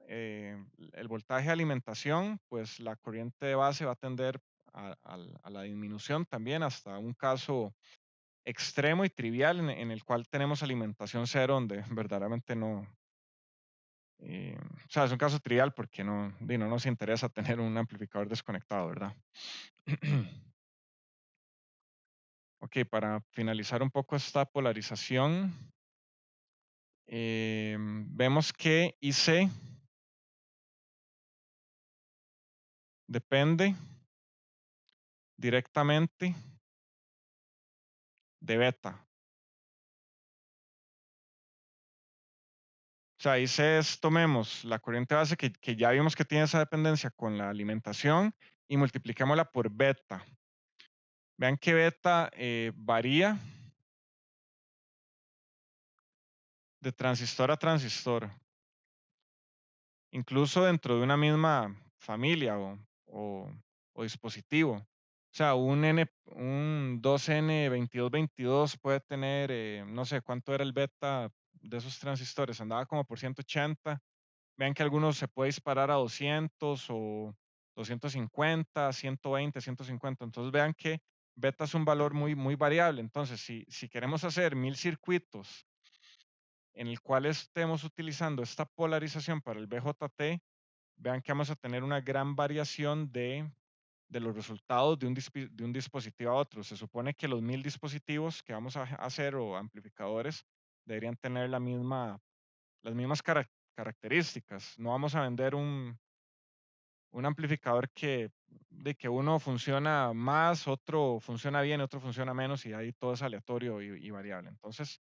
el voltaje de alimentación, pues la corriente de base va a tender a la disminución también hasta un caso extremo y trivial en el cual tenemos alimentación cero, donde verdaderamente no, o sea, es un caso trivial porque no nos interesa tener un amplificador desconectado, ¿verdad? Ok, para finalizar un poco esta polarización, vemos que IC depende directamente de beta. O sea, IC es, tomemos la corriente base que ya vimos que tiene esa dependencia con la alimentación y multipliquémosla por beta. Vean que beta varía de transistor a transistor, incluso dentro de una misma familia o dispositivo. O sea, un 2N2222 puede tener, no sé cuánto era el beta de esos transistores, andaba como por 180. Vean que algunos se puede disparar a 200 o 250, 120, 150. Entonces vean que beta es un valor muy, muy variable. Entonces, si queremos hacer 1000 circuitos en el cual estemos utilizando esta polarización para el BJT, vean que vamos a tener una gran variación de los resultados de un dispositivo a otro. Se supone que los 1000 dispositivos que vamos a hacer o amplificadores deberían tener las mismas características. No vamos a vender un amplificador de que uno funciona más, otro funciona bien, otro funciona menos y ahí todo es aleatorio y variable. Entonces,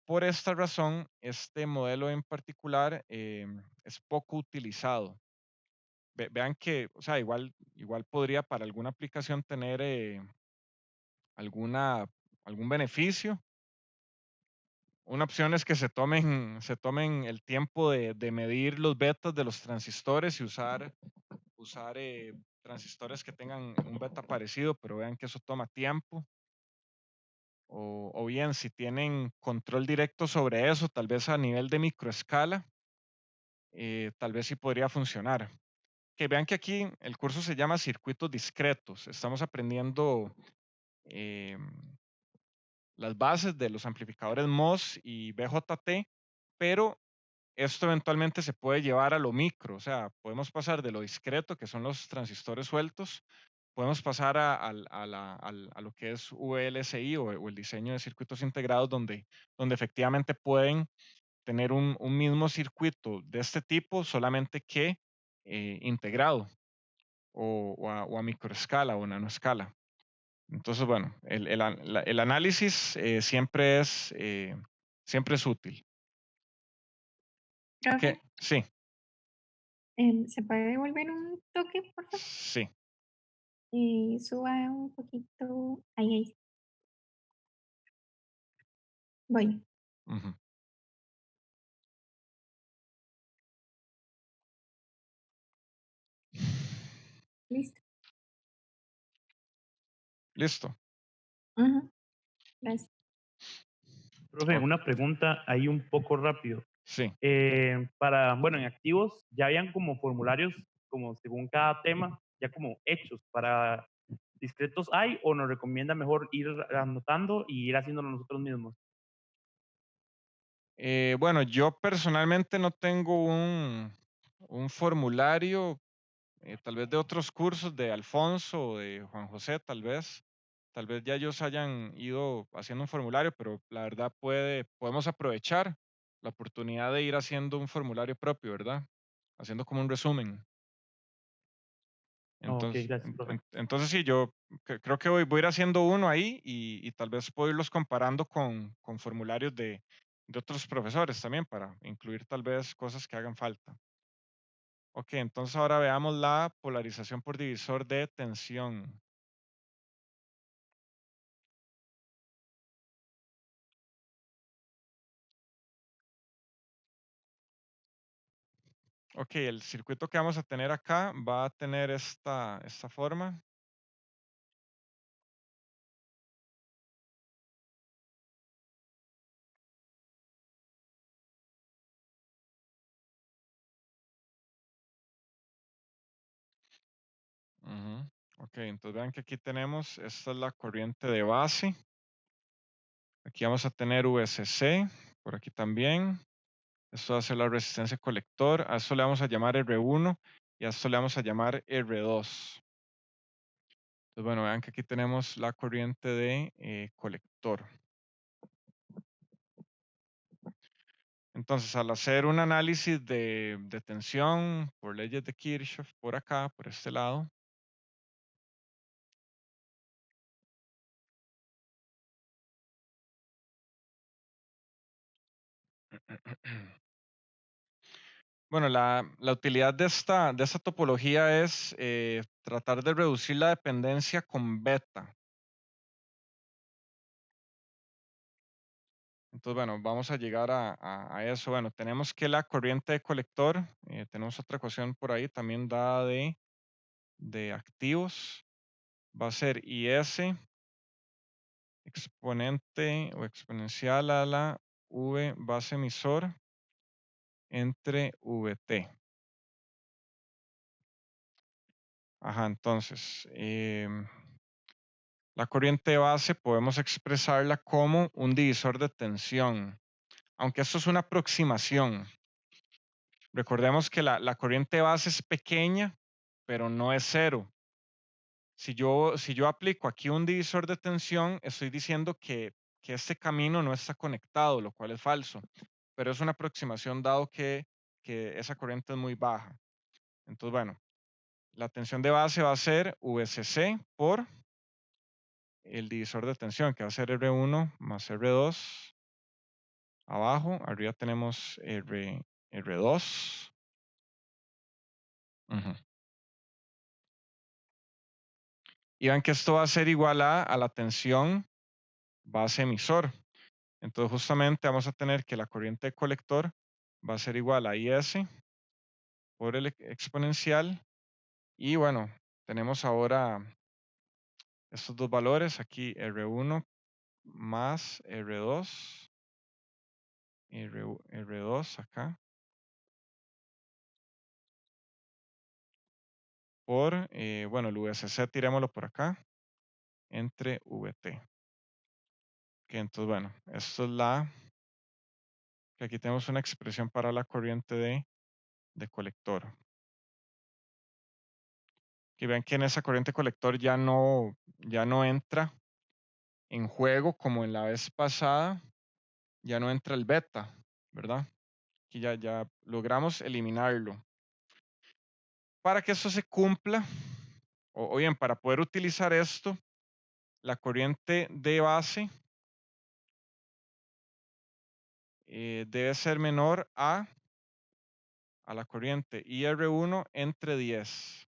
por esta razón, este modelo en particular es poco utilizado. Vean que, o sea, igual podría para alguna aplicación tener alguna, algún beneficio. Una opción es que se tomen el tiempo de medir los betas de los transistores y usar transistores que tengan un beta parecido, pero vean que eso toma tiempo. O bien, si tienen control directo sobre eso, tal vez a nivel de microescala, tal vez sí podría funcionar. Que vean que aquí el curso se llama circuitos discretos. Estamos aprendiendo eh, las bases de los amplificadores MOS y BJT, pero esto eventualmente se puede llevar a lo micro, o sea, podemos pasar de lo discreto, que son los transistores sueltos, podemos pasar a lo que es VLSI o el diseño de circuitos integrados, donde efectivamente pueden tener un mismo circuito de este tipo, solamente que integrado o a microescala o nanoescala. Entonces, bueno, el análisis siempre es útil. Ok, Profe, sí, ¿se puede devolver un toque, por favor? sí. Suba un poquito. Ahí, ahí. Voy. Ujú. Listo. Listo. Ajá, gracias. Profe, Ok, una pregunta ahí un poco rápido. sí. Bueno, en activos ya habían como formularios, como según cada tema, ya como hechos para discretos hay o nos recomienda mejor ir anotando y ir haciéndolo nosotros mismos. Bueno, yo personalmente no tengo un formulario, tal vez de otros cursos de Alfonso o de Juan José, tal vez. Tal vez ya ellos hayan ido haciendo un formulario, pero la verdad podemos aprovechar la oportunidad de ir haciendo un formulario propio, ¿verdad? Haciendo como un resumen. Ok, Entonces, gracias, profe. entonces sí, yo creo que voy a ir haciendo uno ahí y tal vez puedo irlos comparando con formularios de otros profesores también para incluir tal vez cosas que hagan falta. Ok, entonces ahora veamos la polarización por divisor de tensión. Ok, el circuito que vamos a tener acá va a tener esta forma. Ujú. Ok, entonces vean que aquí tenemos, esta es la corriente de base. Aquí vamos a tener VCC, por aquí también. Esto va a ser la resistencia colector. A esto le vamos a llamar R1 y a esto le vamos a llamar R2. Entonces, bueno, vean que aquí tenemos la corriente de colector. Entonces, al hacer un análisis de tensión por leyes de Kirchhoff, por acá, por este lado, bueno, la utilidad de esta topología es tratar de reducir la dependencia con beta. Entonces, bueno, vamos a llegar a eso. Bueno, tenemos que la corriente de colector, tenemos otra ecuación por ahí también dada de activos, va a ser IS exponente o exponencial a la V base emisor entre VT. Ajá, entonces, la corriente base podemos expresarla como un divisor de tensión, aunque esto es una aproximación. Recordemos que la corriente base es pequeña, pero no es cero. Si yo aplico aquí un divisor de tensión, estoy diciendo que este camino no está conectado, lo cual es falso, pero es una aproximación dado que esa corriente es muy baja. Entonces, bueno, la tensión de base va a ser VCC por el divisor de tensión, que va a ser R1 más R2 abajo. Arriba tenemos R2. Ujú. Y vean que esto va a ser igual a la tensión base emisor. Entonces justamente vamos a tener que la corriente de colector va a ser igual a IS por el exponencial. Y bueno, tenemos ahora estos dos valores, aquí R1 más R2, R2 acá, por, bueno, el VCC tirémoslo por acá, entre VT. Que entonces, bueno, esto es que aquí tenemos una expresión para la corriente de colector. Que vean que en esa corriente colector ya no entra en juego como en la vez pasada, ya no entra el beta, ¿verdad? Aquí ya logramos eliminarlo. Para que esto se cumpla, o bien, para poder utilizar esto, la corriente de base debe ser menor a la corriente IR1 entre 10.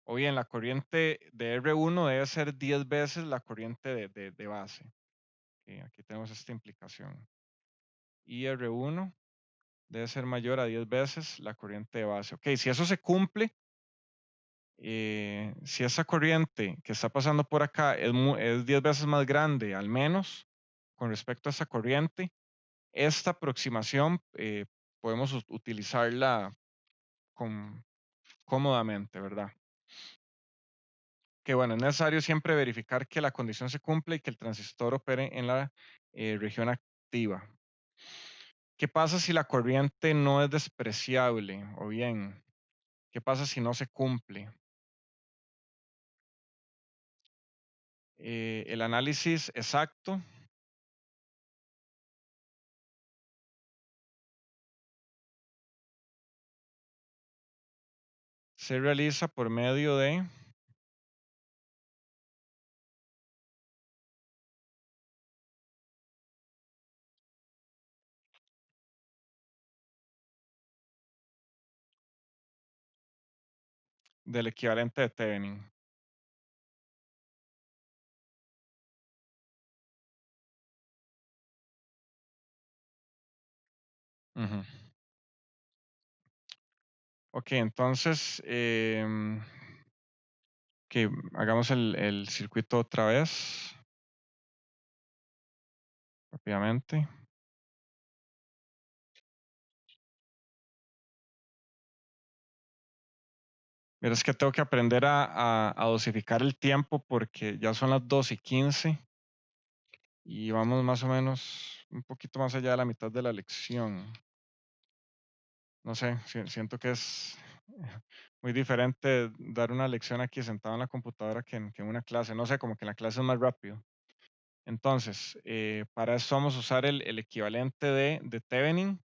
O bien, la corriente de R1 debe ser 10 veces la corriente de base. Aquí tenemos esta implicación. IR1 debe ser mayor a 10 veces la corriente de base. Ok, si eso se cumple, si esa corriente que está pasando por acá es 10 veces más grande, al menos, con respecto a esa corriente, esta aproximación podemos utilizarla cómodamente, ¿verdad? Que bueno, es necesario siempre verificar que la condición se cumple y que el transistor opere en la región activa. ¿Qué pasa si la corriente no es despreciable? O bien, ¿qué pasa si no se cumple? El análisis exacto se realiza por medio del equivalente de Thevenin. Ujú. Ok, entonces, que hagamos el circuito otra vez, rápidamente. Verás que tengo que aprender a dosificar el tiempo porque ya son las 2:15 y vamos más o menos un poquito más allá de la mitad de la lección. No sé, siento que es muy diferente dar una lección aquí sentado en la computadora que en una clase. No sé, como que en la clase es más rápido. Entonces, para eso vamos a usar el equivalente de Thevenin,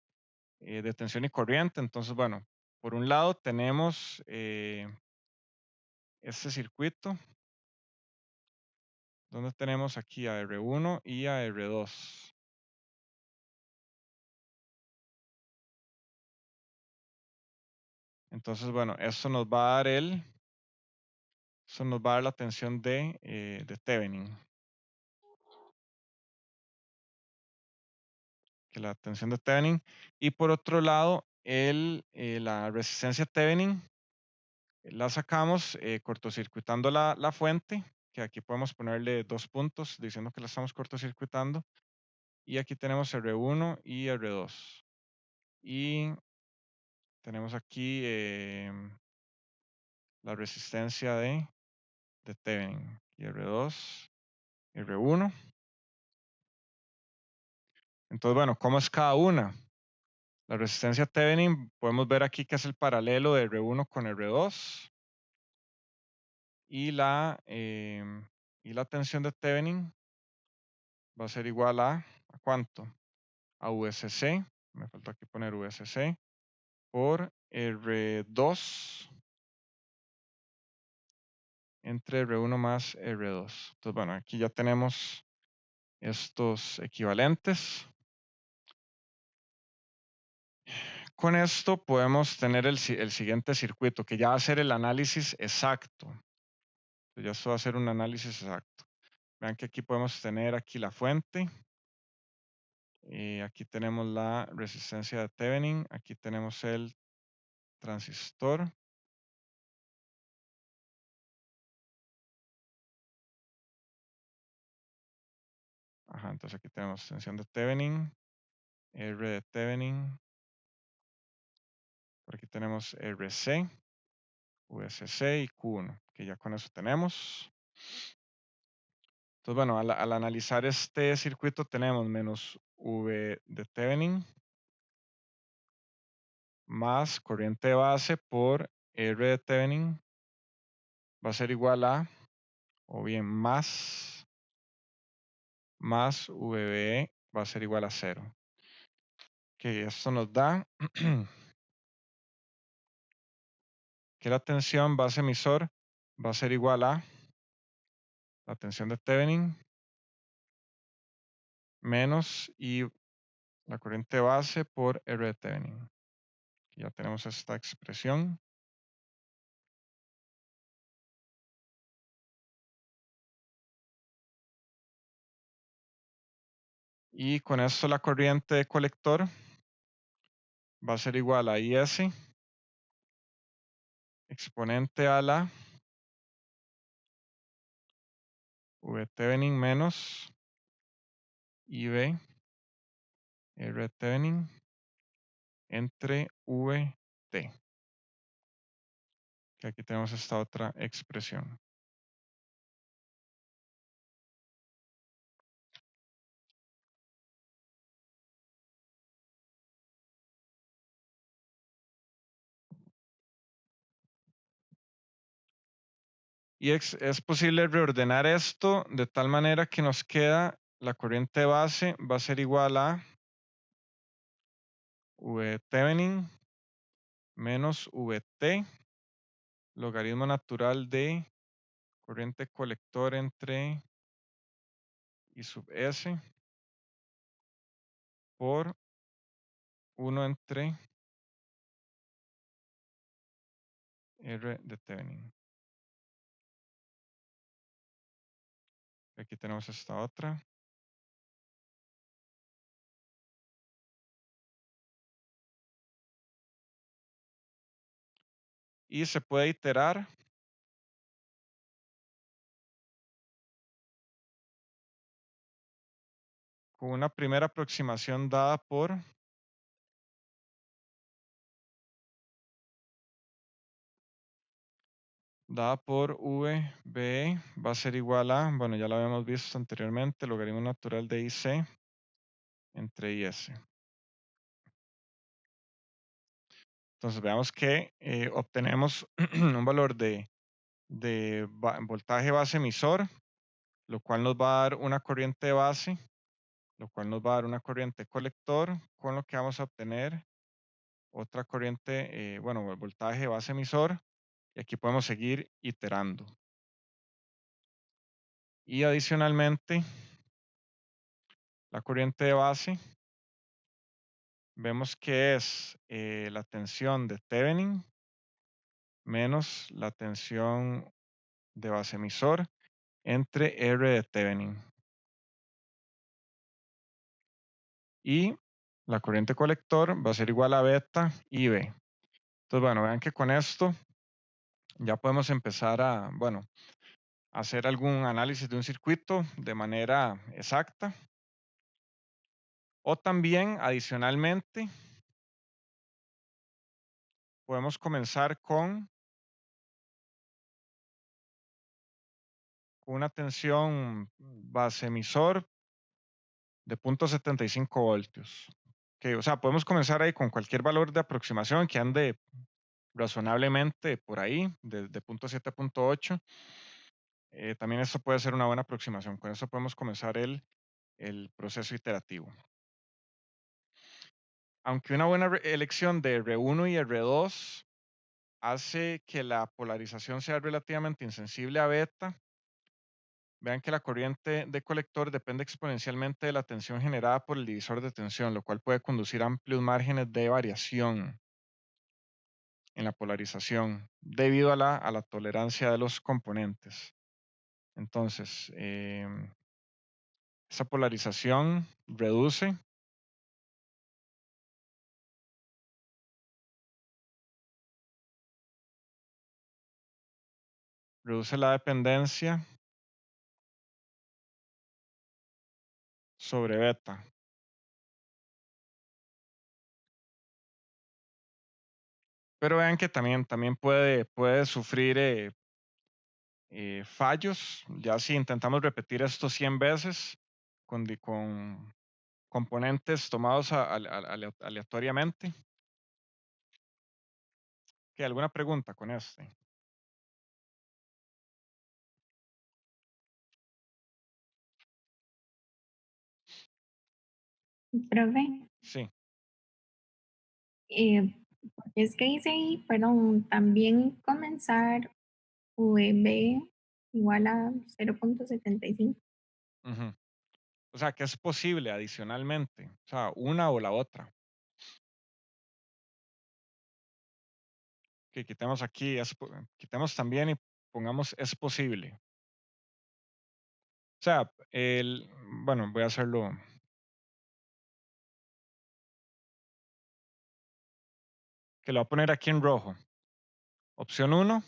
de tensión y corriente. Entonces, bueno, por un lado tenemos este circuito, donde tenemos aquí a R1 y a R2. Entonces, bueno, eso nos va a dar eso nos va a dar la tensión de Thevenin. Que la tensión de Thevenin. Y por otro lado, la resistencia Thevenin la sacamos cortocircuitando la fuente, que aquí podemos ponerle 2 puntos diciendo que la estamos cortocircuitando. Y aquí tenemos R1 y R2. Y tenemos aquí la resistencia de Thevenin. Y R2, R1. Entonces, bueno, ¿cómo es cada una? La resistencia Thevenin, podemos ver aquí que es el paralelo de R1 con R2. Y la tensión de Thevenin va a ser igual ¿a cuánto? A VSC, me falta aquí poner VSC, por R2 entre R1 más R2. Entonces, bueno, aquí ya tenemos estos equivalentes. Con esto podemos tener el siguiente circuito, que ya va a ser el análisis exacto. Entonces, ya esto va a ser un análisis exacto. Vean que aquí podemos tener aquí la fuente. Aquí tenemos la resistencia de Thevenin. Aquí tenemos el transistor. Ajá, entonces aquí tenemos tensión de Thevenin, R de Thevenin. Por aquí tenemos RC, VSC y Q1, que ya con eso tenemos. Entonces, bueno, al analizar este circuito tenemos menos V de Thevenin más corriente de base por R de Thevenin va a ser igual a, o bien más VBE va a ser igual a 0. Que esto nos da que la tensión base emisor va a ser igual a la tensión de Thevenin menos y la corriente base por R de Thevenin. Ya tenemos esta expresión. Y con esto la corriente de colector va a ser igual a IS exponente a la V Thevenin menos IB R Thevenin entre VT. Que aquí tenemos esta otra expresión. Y es posible reordenar esto de tal manera que nos queda la corriente base va a ser igual a V Thevenin menos VT logaritmo natural de corriente colector entre I sub S por 1 entre R de Thevenin. Aquí tenemos esta otra. Y se puede iterar con una primera aproximación dada por VB va a ser igual a, bueno, ya lo habíamos visto anteriormente, logaritmo natural de IC entre IS. Entonces veamos que obtenemos un valor de voltaje base emisor, lo cual nos va a dar una corriente de base, lo cual nos va a dar una corriente colector, con lo que vamos a obtener otra corriente, bueno, voltaje base emisor, y aquí podemos seguir iterando. Y adicionalmente, la corriente de base, vemos que es la tensión de Thevenin menos la tensión de base emisor entre R de Thevenin. Y la corriente colector va a ser igual a beta IB. Entonces, bueno, vean que con esto ya podemos empezar a, bueno, hacer algún análisis de un circuito de manera exacta. O también, adicionalmente, podemos comenzar con una tensión base emisor de 0.75 voltios. Que, o sea, podemos comenzar ahí con cualquier valor de aproximación que ande razonablemente por ahí, de 0.7 a 0.8. También esto puede ser una buena aproximación. Con eso podemos comenzar el proceso iterativo. Aunque una buena elección de R1 y R2 hace que la polarización sea relativamente insensible a beta, vean que la corriente de colector depende exponencialmente de la tensión generada por el divisor de tensión, lo cual puede conducir a amplios márgenes de variación en la polarización debido a la tolerancia de los componentes. Entonces, esa polarización reduce la dependencia sobre beta. Pero vean que también puede sufrir fallos, ya si intentamos repetir esto 100 veces con componentes tomados aleatoriamente. ¿Qué, alguna pregunta con este? Profe, Sí. es que dice ahí, perdón, también comenzar VB igual a 0.75. Ujú. O sea, que es posible adicionalmente, o sea, una o la otra. Que quitemos aquí, quitemos también y pongamos es posible. O sea, bueno, voy a hacerlo. Que lo voy a poner aquí en rojo. Opción 1,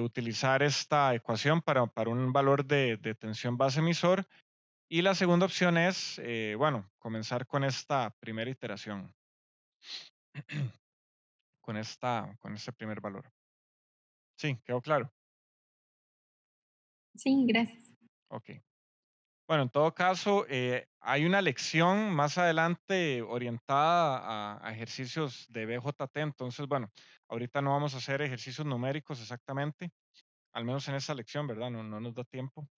utilizar esta ecuación para un valor de tensión base emisor. Y la segunda opción es, bueno, comenzar con esta primera iteración. con este primer valor. Sí, quedó claro. Sí, gracias. Ok. Bueno, en todo caso, hay una lección más adelante orientada a ejercicios de BJT. Entonces, bueno, ahorita no vamos a hacer ejercicios numéricos exactamente, al menos en esta lección, ¿verdad? No nos da tiempo.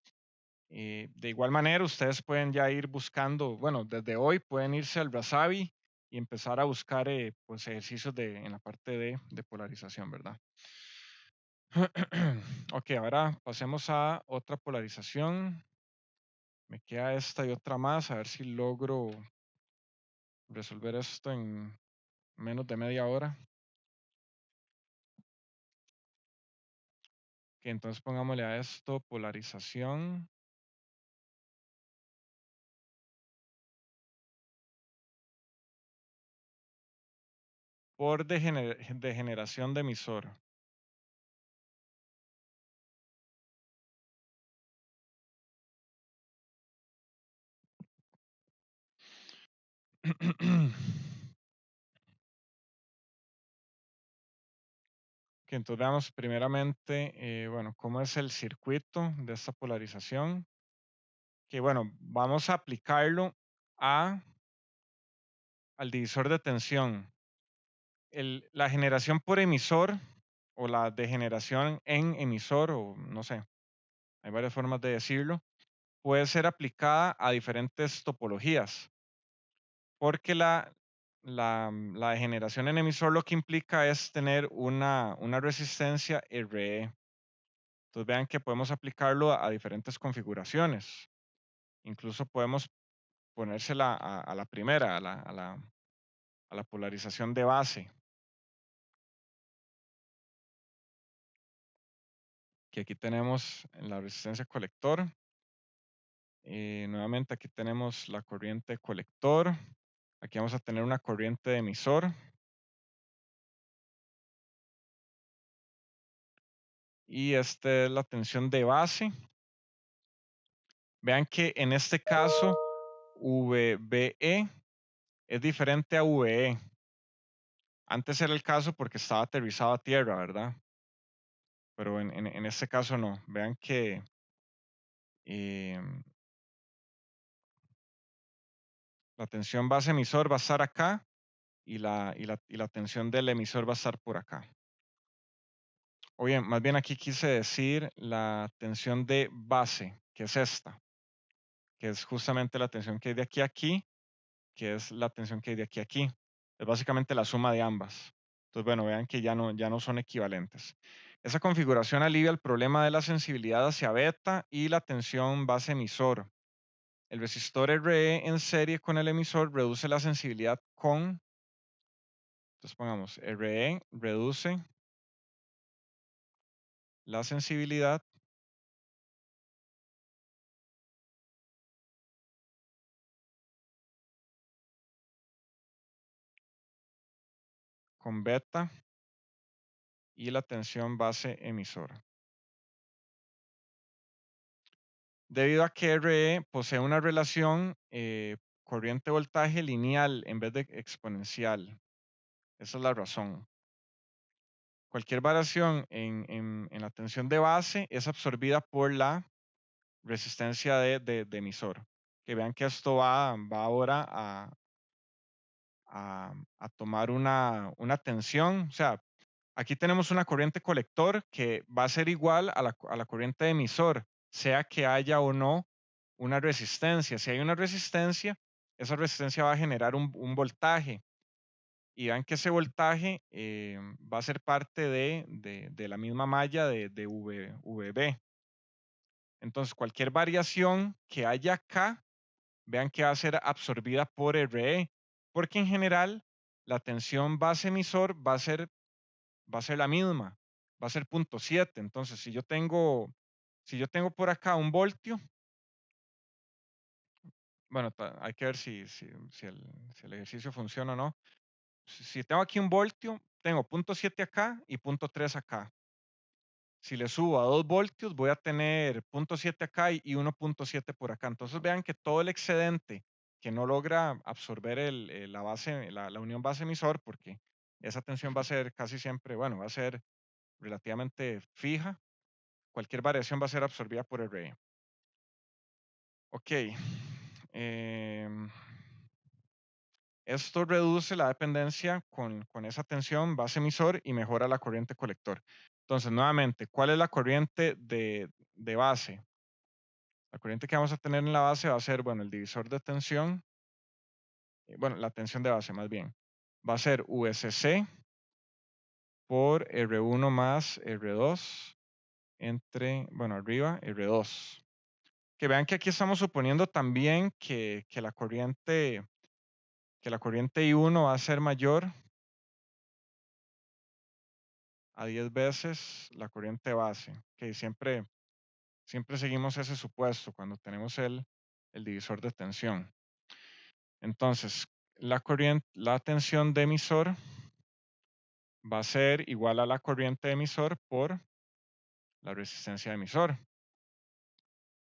De igual manera, ustedes pueden ya ir buscando, bueno, desde hoy pueden irse al Rasabi y empezar a buscar pues ejercicios en la parte de polarización, ¿verdad? Ok, ahora pasemos a otra polarización. Me queda esta y otra más, a ver si logro resolver esto en menos de media hora. Ok, entonces pongámosle a esto polarización por degeneración de emisor. Que entonces veamos primeramente, bueno, cómo es el circuito de esta polarización. Que bueno, vamos a aplicarlo al divisor de tensión. La generación por emisor o la degeneración en emisor, o no sé, hay varias formas de decirlo, puede ser aplicada a diferentes topologías, porque la degeneración en emisor lo que implica es tener una resistencia RE. Entonces vean que podemos aplicarlo a diferentes configuraciones. Incluso podemos ponérsela a la primera, a la polarización de base. Que aquí tenemos la resistencia colector. Nuevamente aquí tenemos la corriente colector. Aquí vamos a tener una corriente de emisor. Y esta es la tensión de base. Vean que en este caso VBE es diferente a VE. Antes era el caso porque estaba aterrizado a tierra, ¿verdad? Pero en este caso no. Vean que la tensión base emisor va a estar acá y la tensión del emisor va a estar por acá. O bien, más bien aquí quise decir la tensión de base, que es esta, que es justamente la tensión que hay de aquí a aquí, que es la tensión que hay de aquí a aquí. Es básicamente la suma de ambas. Entonces, bueno, vean que ya no son equivalentes. Esa configuración alivia el problema de la sensibilidad hacia beta y la tensión base emisor. El resistor RE en serie con el emisor reduce la sensibilidad con, entonces pongamos, RE reduce la sensibilidad con beta y la tensión base emisor. Debido a que RE posee una relación corriente-voltaje lineal en vez de exponencial. Esa es la razón. Cualquier variación en la tensión de base es absorbida por la resistencia de emisor. Que vean que esto va ahora a tomar una tensión. O sea, aquí tenemos una corriente colector que va a ser igual a la corriente emisor, sea que haya o no una resistencia. Si hay una resistencia, esa resistencia va a generar un voltaje. Y vean que ese voltaje va a ser parte de la misma malla de VB. Entonces, cualquier variación que haya acá, vean que va a ser absorbida por RE, porque en general la tensión base emisor va a ser la misma, va a ser 0.7. Entonces, si yo tengo por acá un voltio, bueno, hay que ver si el ejercicio funciona o no. Si tengo aquí un voltio, tengo 0.7 acá y 0.3 acá. Si le subo a 2 voltios, voy a tener 0.7 acá y 1.7 por acá. Entonces vean que todo el excedente que no logra absorber la unión base emisor, porque esa tensión va a ser casi siempre, bueno, va a ser relativamente fija. Cualquier variación va a ser absorbida por el RE. Ok. Esto reduce la dependencia con esa tensión base emisor y mejora la corriente colector. Entonces, nuevamente, ¿cuál es la corriente de base? La corriente que vamos a tener en la base va a ser, bueno, el divisor de tensión bueno, la tensión de base más bien, va a ser VCC por R1 más R2 entre, bueno, arriba R2. Que vean que aquí estamos suponiendo también que la corriente I1 va a ser mayor a 10 veces la corriente base. Que siempre seguimos ese supuesto cuando tenemos el divisor de tensión. Entonces, la tensión de emisor va a ser igual a la corriente de emisor por la resistencia de emisor.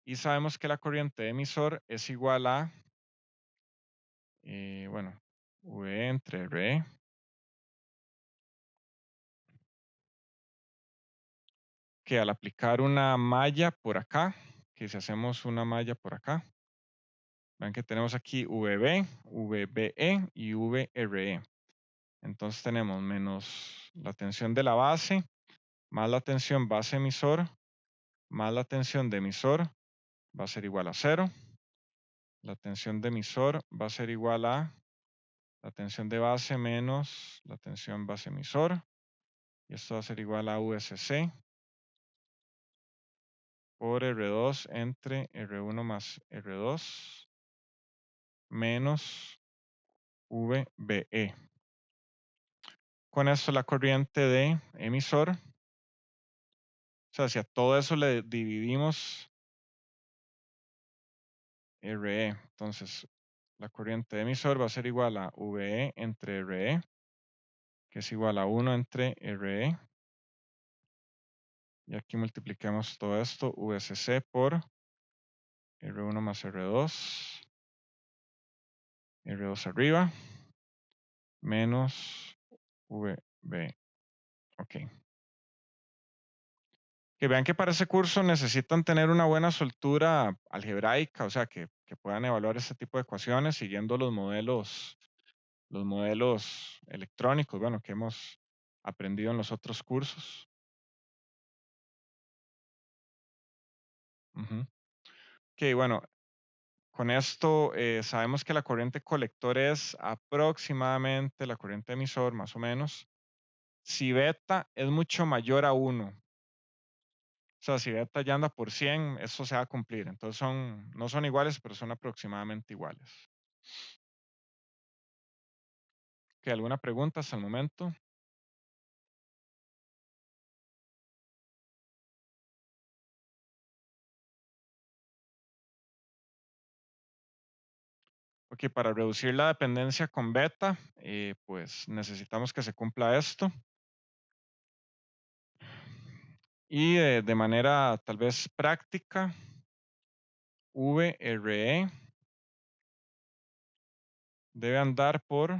Y sabemos que la corriente de emisor es igual a, bueno, V entre R. Que al aplicar una malla por acá, que si hacemos una malla por acá, vean que tenemos aquí VB, VBE y VRE. Entonces tenemos menos la tensión de la base, más la tensión base emisor, más la tensión de emisor, va a ser igual a 0. La tensión de emisor va a ser igual a la tensión de base menos la tensión base emisor. Y esto va a ser igual a VCC por R2 entre R1 más R2 menos VBE. Con esto la corriente de emisor, o sea, si a todo eso le dividimos RE, entonces la corriente de emisor va a ser igual a VE entre RE, que es igual a 1 entre RE. Y aquí multiplicamos todo esto, VCC por R1 más R2, R2 arriba, menos VB. Ok. Que vean que para ese curso necesitan tener una buena soltura algebraica, o sea, que puedan evaluar este tipo de ecuaciones siguiendo los modelos electrónicos, bueno, que hemos aprendido en los otros cursos. Ok, bueno, con esto sabemos que la corriente colector es aproximadamente la corriente emisor, más o menos. Si beta es mucho mayor a 1, o sea, si beta ya anda por 100, eso se va a cumplir. Entonces no son iguales, pero son aproximadamente iguales. ¿Qué, alguna pregunta hasta el momento? Ok, para reducir la dependencia con beta, pues necesitamos que se cumpla esto. Y de manera tal vez práctica, VRE debe andar por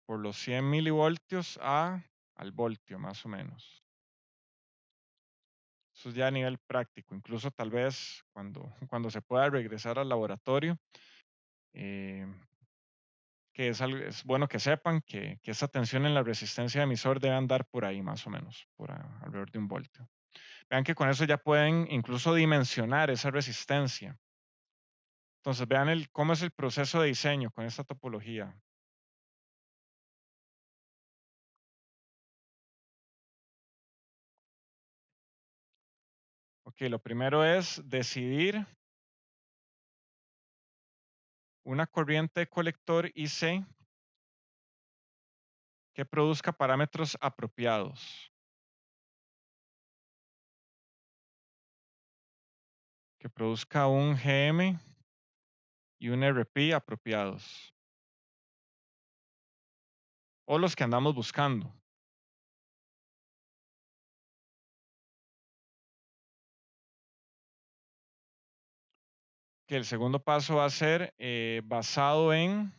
los 100 milivoltios al voltio, más o menos. Eso es ya a nivel práctico. Incluso tal vez cuando se pueda regresar al laboratorio, que es bueno que sepan que esa tensión en la resistencia de emisor debe andar por ahí, más o menos, alrededor de 1 voltio. Vean que con eso ya pueden incluso dimensionar esa resistencia. Entonces vean cómo es el proceso de diseño con esta topología. Ok, lo primero es decidir una corriente de colector IC que produzca parámetros apropiados. Que produzca un GM y un RP apropiados. O los que andamos buscando. Que el segundo paso va a ser basado en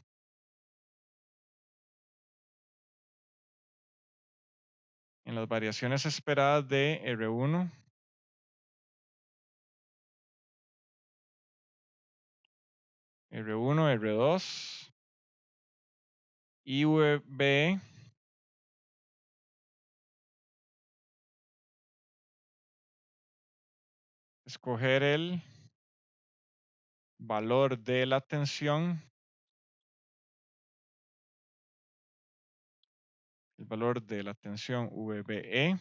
las variaciones esperadas de R1, R1, R2 y VB escoger valor de la tensión, el valor de la tensión VBE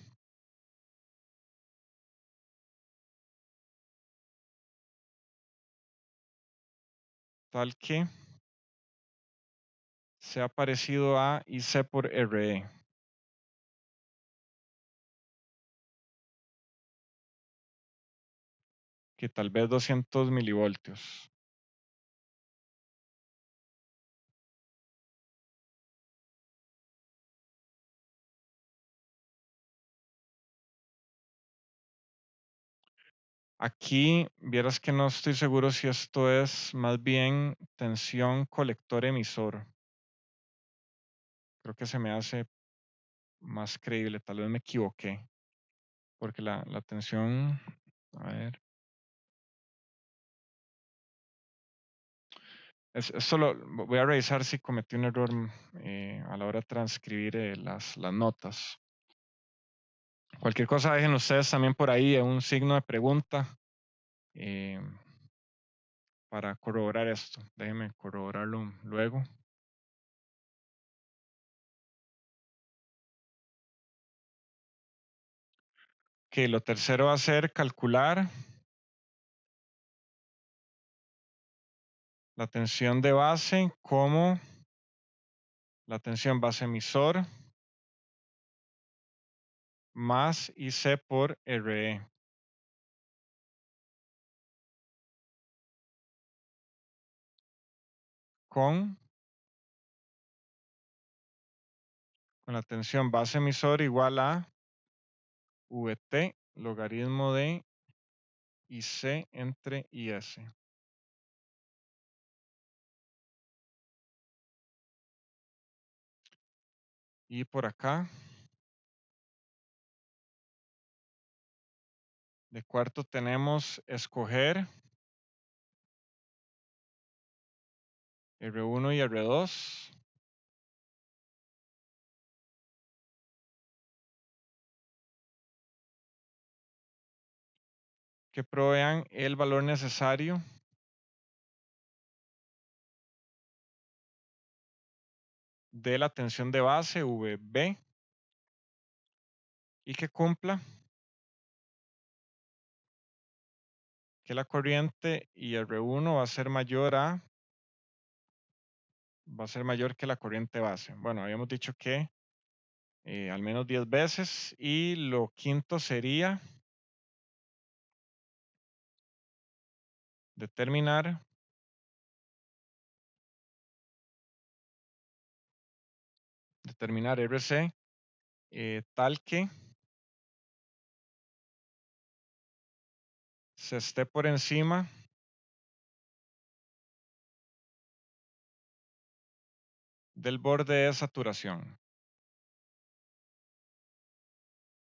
tal que sea parecido a IC por RE. Que tal vez 200 milivoltios. Aquí, vieras que no estoy seguro si esto es más bien tensión colector-emisor. Creo que se me hace más creíble, tal vez me equivoqué. Porque la tensión, a ver. Solo voy a revisar si cometí un error a la hora de transcribir las notas. Cualquier cosa dejen ustedes también por ahí un signo de pregunta para corroborar esto. Déjenme corroborarlo luego. Que lo tercero va a ser calcular la tensión de base como la tensión base emisor más IC por RE. Con la tensión base emisor igual a VT logaritmo de IC entre IS. Y por acá, de cuarto tenemos escoger R1 y R2. Que provean el valor necesario de la tensión de base VB y que cumpla que la corriente y R1 va a ser mayor que la corriente base. Bueno, habíamos dicho que al menos 10 veces y lo quinto sería determinar RC tal que se esté por encima del borde de saturación.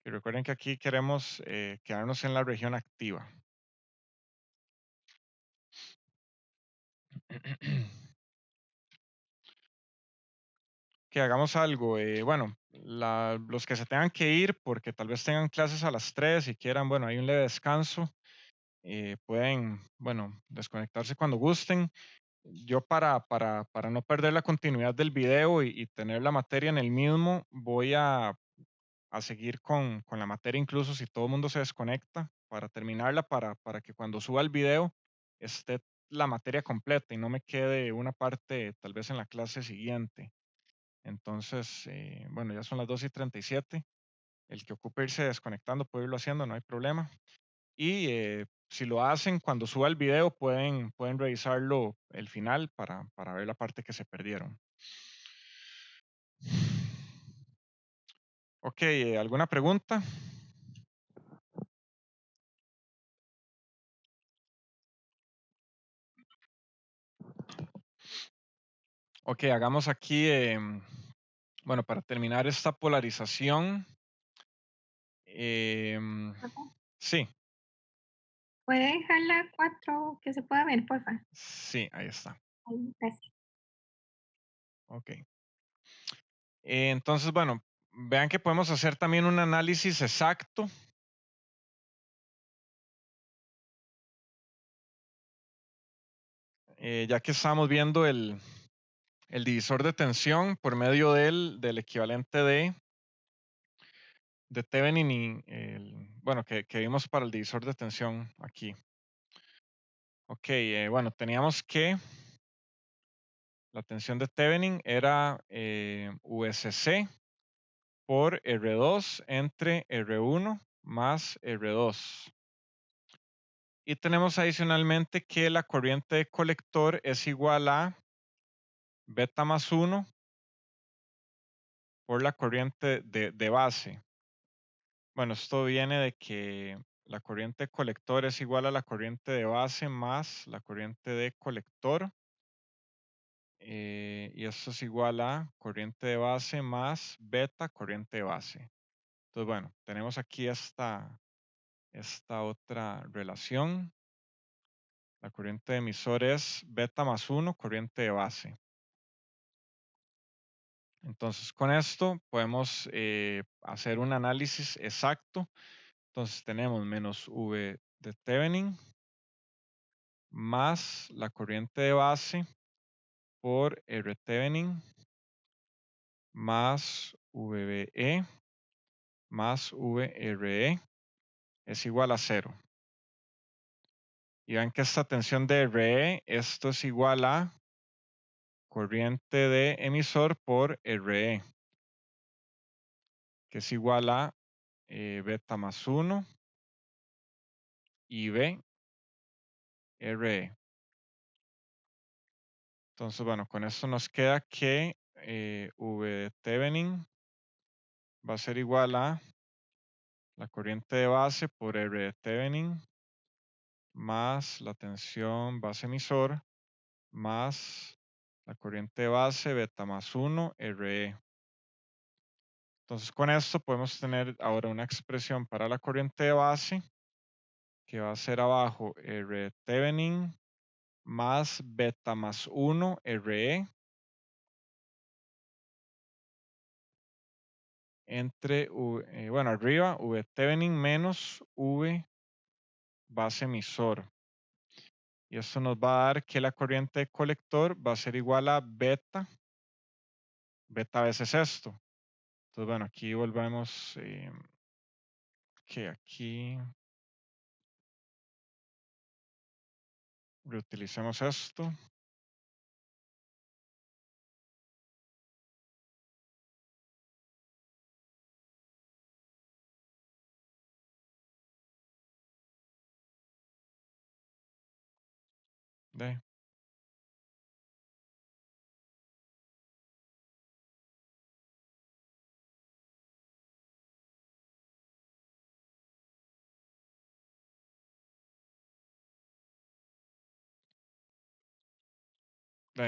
Y recuerden que aquí queremos quedarnos en la región activa. Que hagamos algo. Bueno, los que se tengan que ir porque tal vez tengan clases a las 3 y quieran, bueno, hay un leve descanso. Pueden, bueno, desconectarse cuando gusten. Yo para no perder la continuidad del video y tener la materia en el mismo, voy a seguir con la materia incluso si todo el mundo se desconecta para terminarla, para que cuando suba el video esté la materia completa y no me quede una parte tal vez en la clase siguiente. Entonces, bueno, ya son las 2:37. El que ocupe irse desconectando puede irlo haciendo, no hay problema. Y si lo hacen, cuando suba el video pueden revisarlo el final para ver la parte que se perdieron. Ok, ¿alguna pregunta? Ok, hagamos aquí, bueno, para terminar esta polarización. Sí, ¿Puede dejar la 4 que se pueda ver, porfa? sí, ahí está. Ahí, gracias. Ok. Entonces, bueno, vean que podemos hacer también un análisis exacto. ya que estamos viendo el divisor de tensión por medio del equivalente de Thevenin y bueno, que vimos para el divisor de tensión aquí. Ok, bueno, teníamos que la tensión de Thevenin era VCC por R2 entre R1 más R2. Y tenemos adicionalmente que la corriente de colector es igual a beta más 1 por la corriente de base. Bueno, esto viene de que la corriente de colector es igual a la corriente de base más la corriente de colector. Y esto es igual a corriente de base más beta corriente de base. Entonces, bueno, tenemos aquí esta otra relación. La corriente de emisor es beta más 1 corriente de base. Entonces, con esto podemos hacer un análisis exacto. Entonces, tenemos menos V de Thevenin más la corriente de base por R Thevenin más VBE más VRE es igual a 0. Y vean que esta tensión de RE, esto es igual a corriente de emisor por RE, que es igual a beta más 1 y B RE. Entonces, bueno, con esto nos queda que V de Thevenin va a ser igual a la corriente de base por R de Thevenin más la tensión base emisor más la corriente de base beta más 1 RE. Entonces con esto podemos tener ahora una expresión para la corriente de base que va a ser abajo R Thevenin más beta más 1 RE entre, bueno, arriba V Thevenin menos V base emisor. Y esto nos va a dar que la corriente de colector va a ser igual a beta veces esto. Entonces, bueno, aquí volvemos, que aquí reutilicemos esto. De,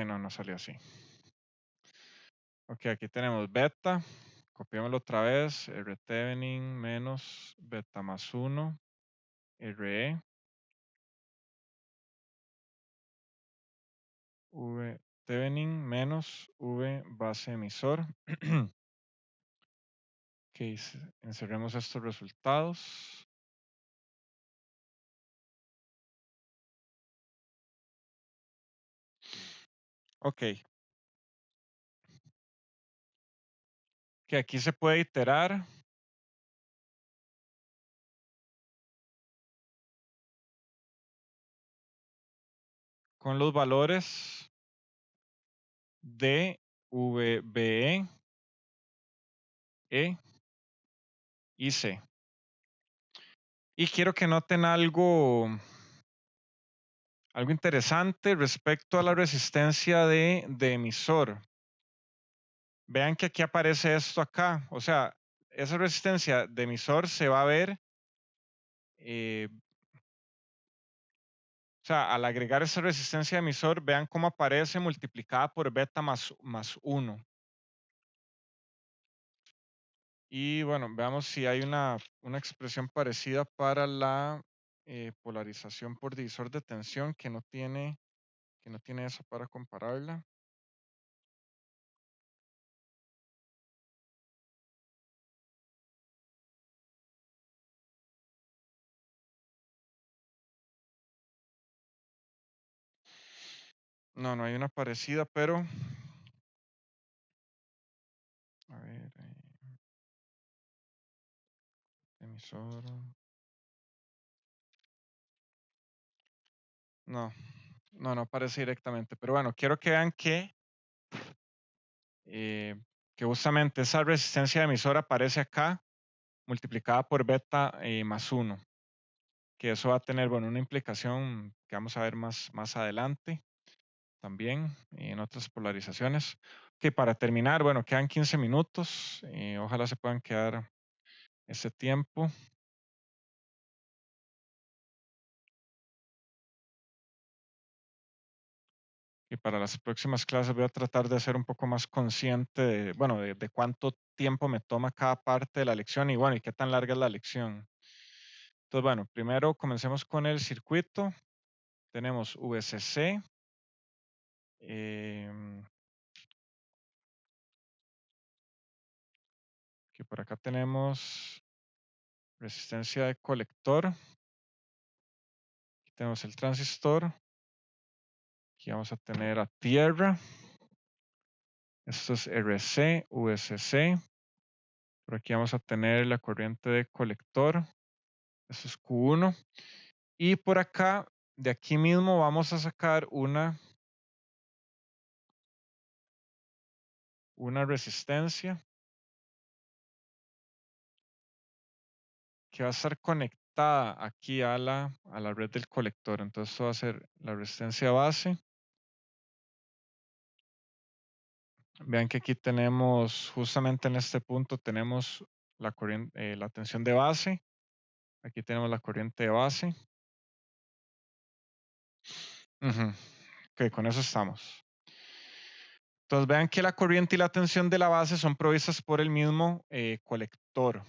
no, no salió así. Ok, aquí tenemos beta. Copiémoslo otra vez. R Thevenin menos beta más 1. RE. V Thevenin menos V base emisor. Ok, encerremos estos resultados. Ok. Que aquí se puede iterar. Con los valores de VBE, E y C. Y quiero que noten algo interesante respecto a la resistencia de emisor. Vean que aquí aparece esto acá. O sea, esa resistencia de emisor se va a ver. O sea, al agregar esa resistencia de emisor, vean cómo aparece multiplicada por beta más 1. Y bueno, veamos si hay una expresión parecida para la polarización por divisor de tensión que no tiene eso para compararla. No, no hay una parecida, pero... A ver, emisora. No, no aparece directamente. Pero bueno, quiero que vean que justamente esa resistencia de emisora aparece acá multiplicada por beta más 1. Que eso va a tener, bueno, una implicación que vamos a ver más adelante también en otras polarizaciones. Que para terminar, bueno, quedan 15 minutos. Ojalá se puedan quedar ese tiempo. Y para las próximas clases voy a tratar de ser un poco más consciente de, bueno, de cuánto tiempo me toma cada parte de la lección y bueno, y qué tan larga es la lección. Entonces, bueno, primero comencemos con el circuito. Tenemos VCC. Que por acá tenemos resistencia de colector. Aquí tenemos el transistor. Aquí vamos a tener a tierra. Esto es RC, VCC. Por aquí vamos a tener la corriente de colector. Esto es Q1. Y por acá, de aquí mismo, vamos a sacar una resistencia que va a estar conectada aquí a la red del colector. Entonces, esto va a ser la resistencia base. Vean que aquí tenemos, justamente en este punto, tenemos la corriente, la tensión de base. Aquí tenemos la corriente de base. Ok, con eso estamos. Entonces vean que la corriente y la tensión de la base son provistas por el mismo colector.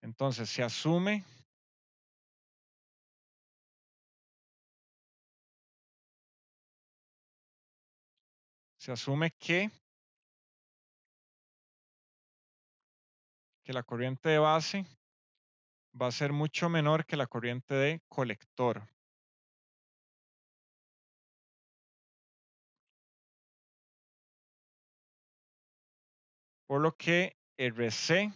Entonces se asume que la corriente de base va a ser mucho menor que la corriente de colector. Por lo que RC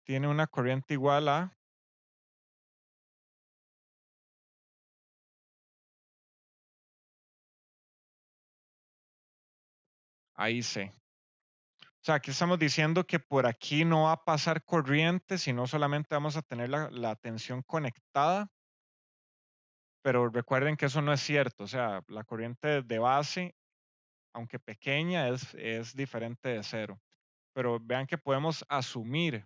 tiene una corriente igual a IC. O sea, aquí estamos diciendo que por aquí no va a pasar corriente, sino solamente vamos a tener la tensión conectada. Pero recuerden que eso no es cierto. O sea, la corriente de base, aunque pequeña, es diferente de cero. Pero vean que podemos asumir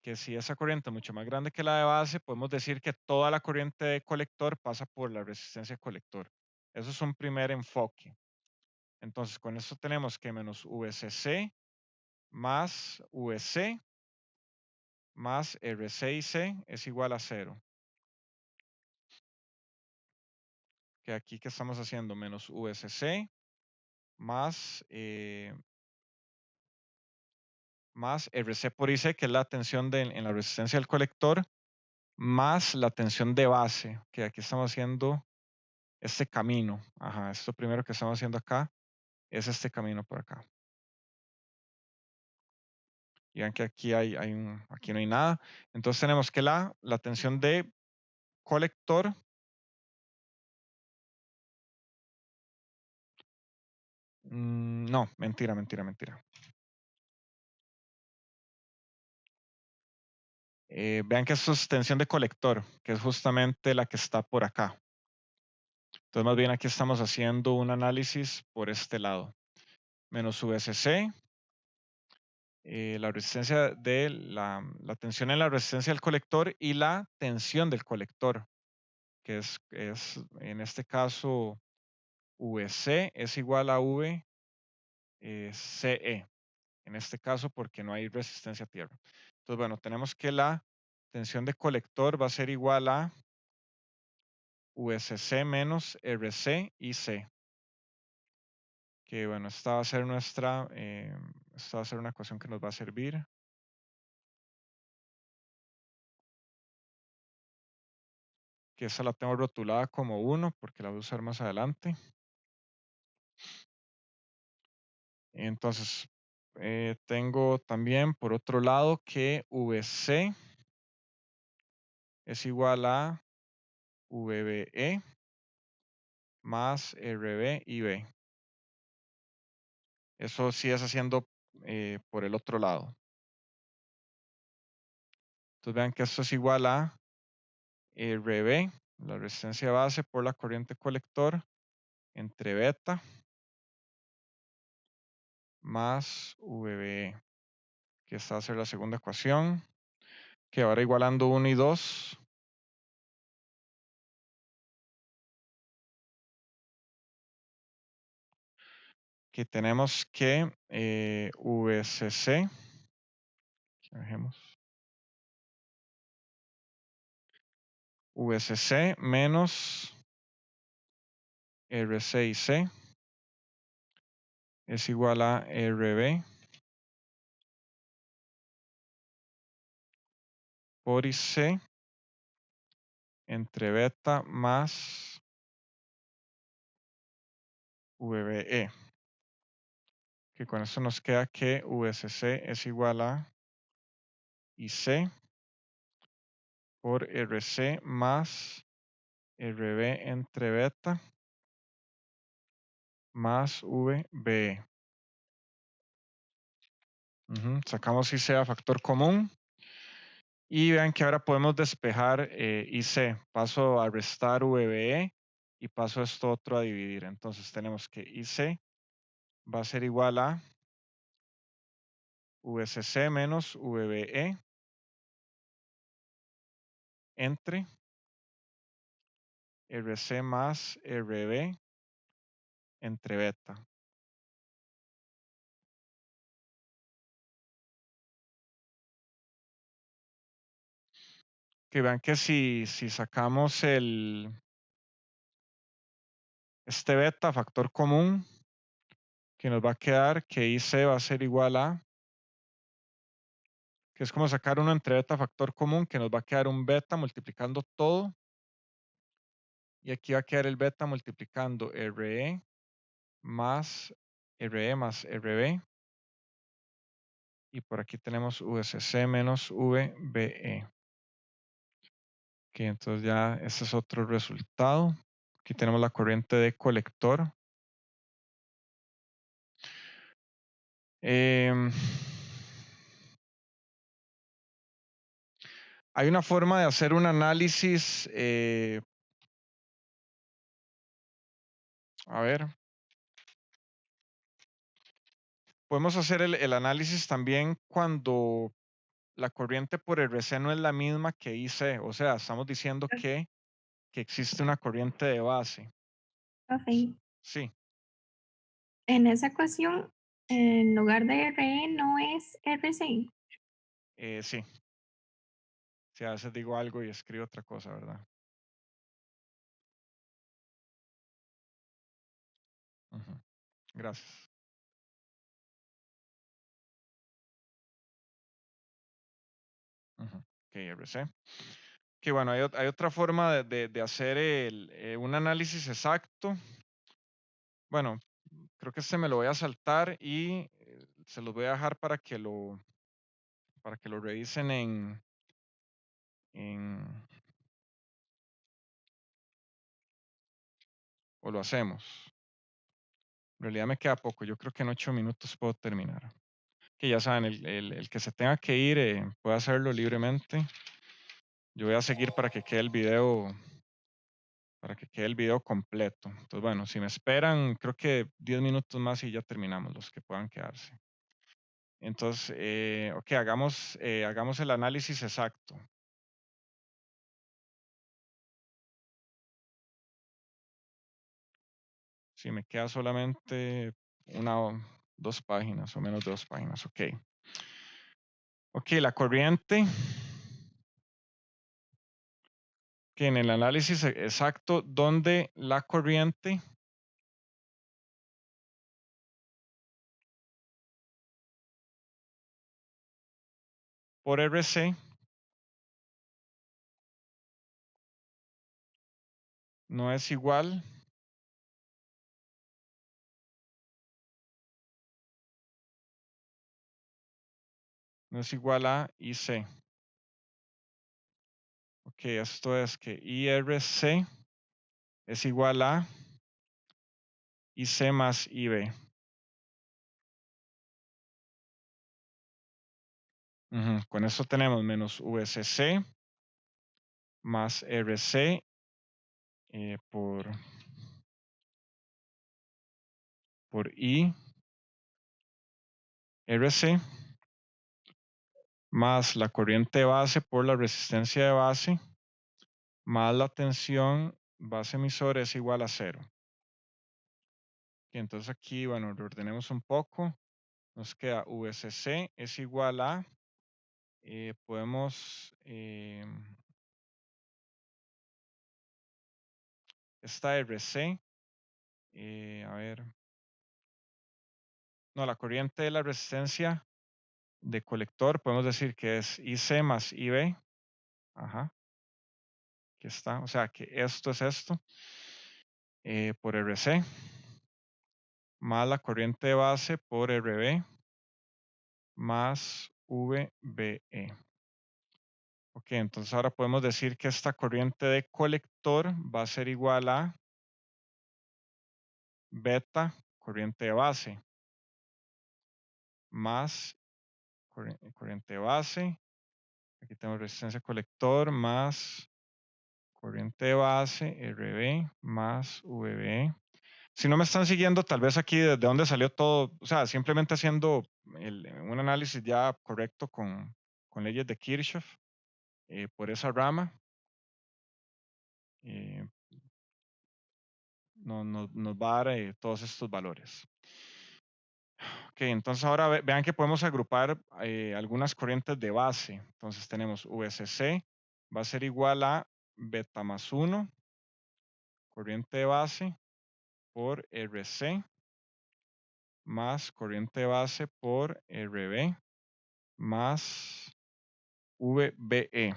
que si esa corriente es mucho más grande que la de base, podemos decir que toda la corriente de colector pasa por la resistencia de colector. Eso es un primer enfoque. Entonces, con esto tenemos que menos VCC más VC más RC y C es igual a 0. Que aquí que estamos haciendo menos VCC más, más RC por IC, que es la tensión en la resistencia del colector, más la tensión de base, que aquí estamos haciendo este camino. Ajá, esto primero que estamos haciendo acá es este camino por acá. Y vean que aquí aquí no hay nada. Entonces tenemos que la tensión de colector no, mentira. Vean que esto es tensión de colector, que es justamente la que está por acá. Entonces, más bien aquí estamos haciendo un análisis por este lado. Menos VCC, la resistencia de la tensión en la resistencia del colector y la tensión del colector, que es en este caso VC es igual a VCE, en este caso porque no hay resistencia a tierra. Entonces, bueno, tenemos que la tensión de colector va a ser igual a VCC menos RC y C. Que bueno, esta va a ser esta va a ser una ecuación que nos va a servir. que esa la tengo rotulada como 1 porque la voy a usar más adelante. Entonces, tengo también por otro lado que VC es igual a VBE más RB y B. Eso sí es haciendo por el otro lado. Entonces vean que esto es igual a RB, la resistencia base por la corriente colector, entre beta más VBE, que esta va a ser la segunda ecuación, que ahora igualando 1 y 2, que tenemos que VCC, dejemos, VCC menos RC y C es igual a RB por IC entre beta más VBE, que con eso nos queda que VCC es igual a IC por RC más RB entre beta más VBE. Sacamos IC a factor común y vean que ahora podemos despejar IC. Paso a restar VBE y paso esto otro a dividir. Entonces tenemos que IC va a ser igual a VCC menos VBE entre RC más RB entre beta. Que vean que si sacamos este beta, factor común, que nos va a quedar que IC va a ser igual a, que es como sacar uno entre beta, factor común, que nos va a quedar un beta multiplicando todo. Y aquí va a quedar el beta multiplicando RE más RB. Y por aquí tenemos VCC menos VBE. Ok, entonces ya ese es otro resultado. Aquí tenemos la corriente de colector. Hay una forma de hacer un análisis. A ver. Podemos hacer el análisis también cuando la corriente por RC no es la misma que IC. O sea, estamos diciendo que existe una corriente de base. Ok. Sí, En esa ecuación, en lugar de RE no es RC. sí. Si a veces digo algo y escribo otra cosa, ¿verdad? Gracias. Ok, RC. Que bueno, hay otra forma de hacer un análisis exacto. Bueno, creo que este me lo voy a saltar y se los voy a dejar para que lo revisen o lo hacemos. En realidad me queda poco, yo creo que en 8 minutos puedo terminar. Que ya saben, el que se tenga que ir puede hacerlo libremente. Yo voy a seguir para que quede el video completo. Entonces, bueno, si me esperan, creo que 10 minutos más y ya terminamos los que puedan quedarse. Entonces, ok, hagamos el análisis exacto. Si me queda solamente dos páginas o menos de 2 páginas, ok. Ok, la corriente, que en el análisis exacto, donde la corriente por RC no es igual a IC. Ok, esto es que IRC es igual a IC más IB. Con eso tenemos menos VCC más RC por I RC más la corriente de base por la resistencia de base más la tensión base emisora es igual a 0. Y entonces aquí, bueno, lo ordenemos un poco. Nos queda VCC es igual a, podemos, esta RC, a ver, no, la corriente de la resistencia de colector, podemos decir que es IC más IB. Ajá. Aquí está. O sea que esto es esto. Por RC. Más la corriente de base por RB. Más VBE. Ok, entonces ahora podemos decir que esta corriente de colector va a ser igual a beta, corriente de base, más corriente de base. Aquí tenemos resistencia colector más corriente de base, RB más VB. Si no me están siguiendo, tal vez aquí desde dónde salió todo, o sea, simplemente haciendo un análisis ya correcto con leyes de Kirchhoff por esa rama. Nos va a dar todos estos valores. Ok, entonces ahora vean que podemos agrupar algunas corrientes de base. Entonces tenemos VCC, va a ser igual a beta más 1, corriente de base, por RC, más corriente de base por RB, más VBE.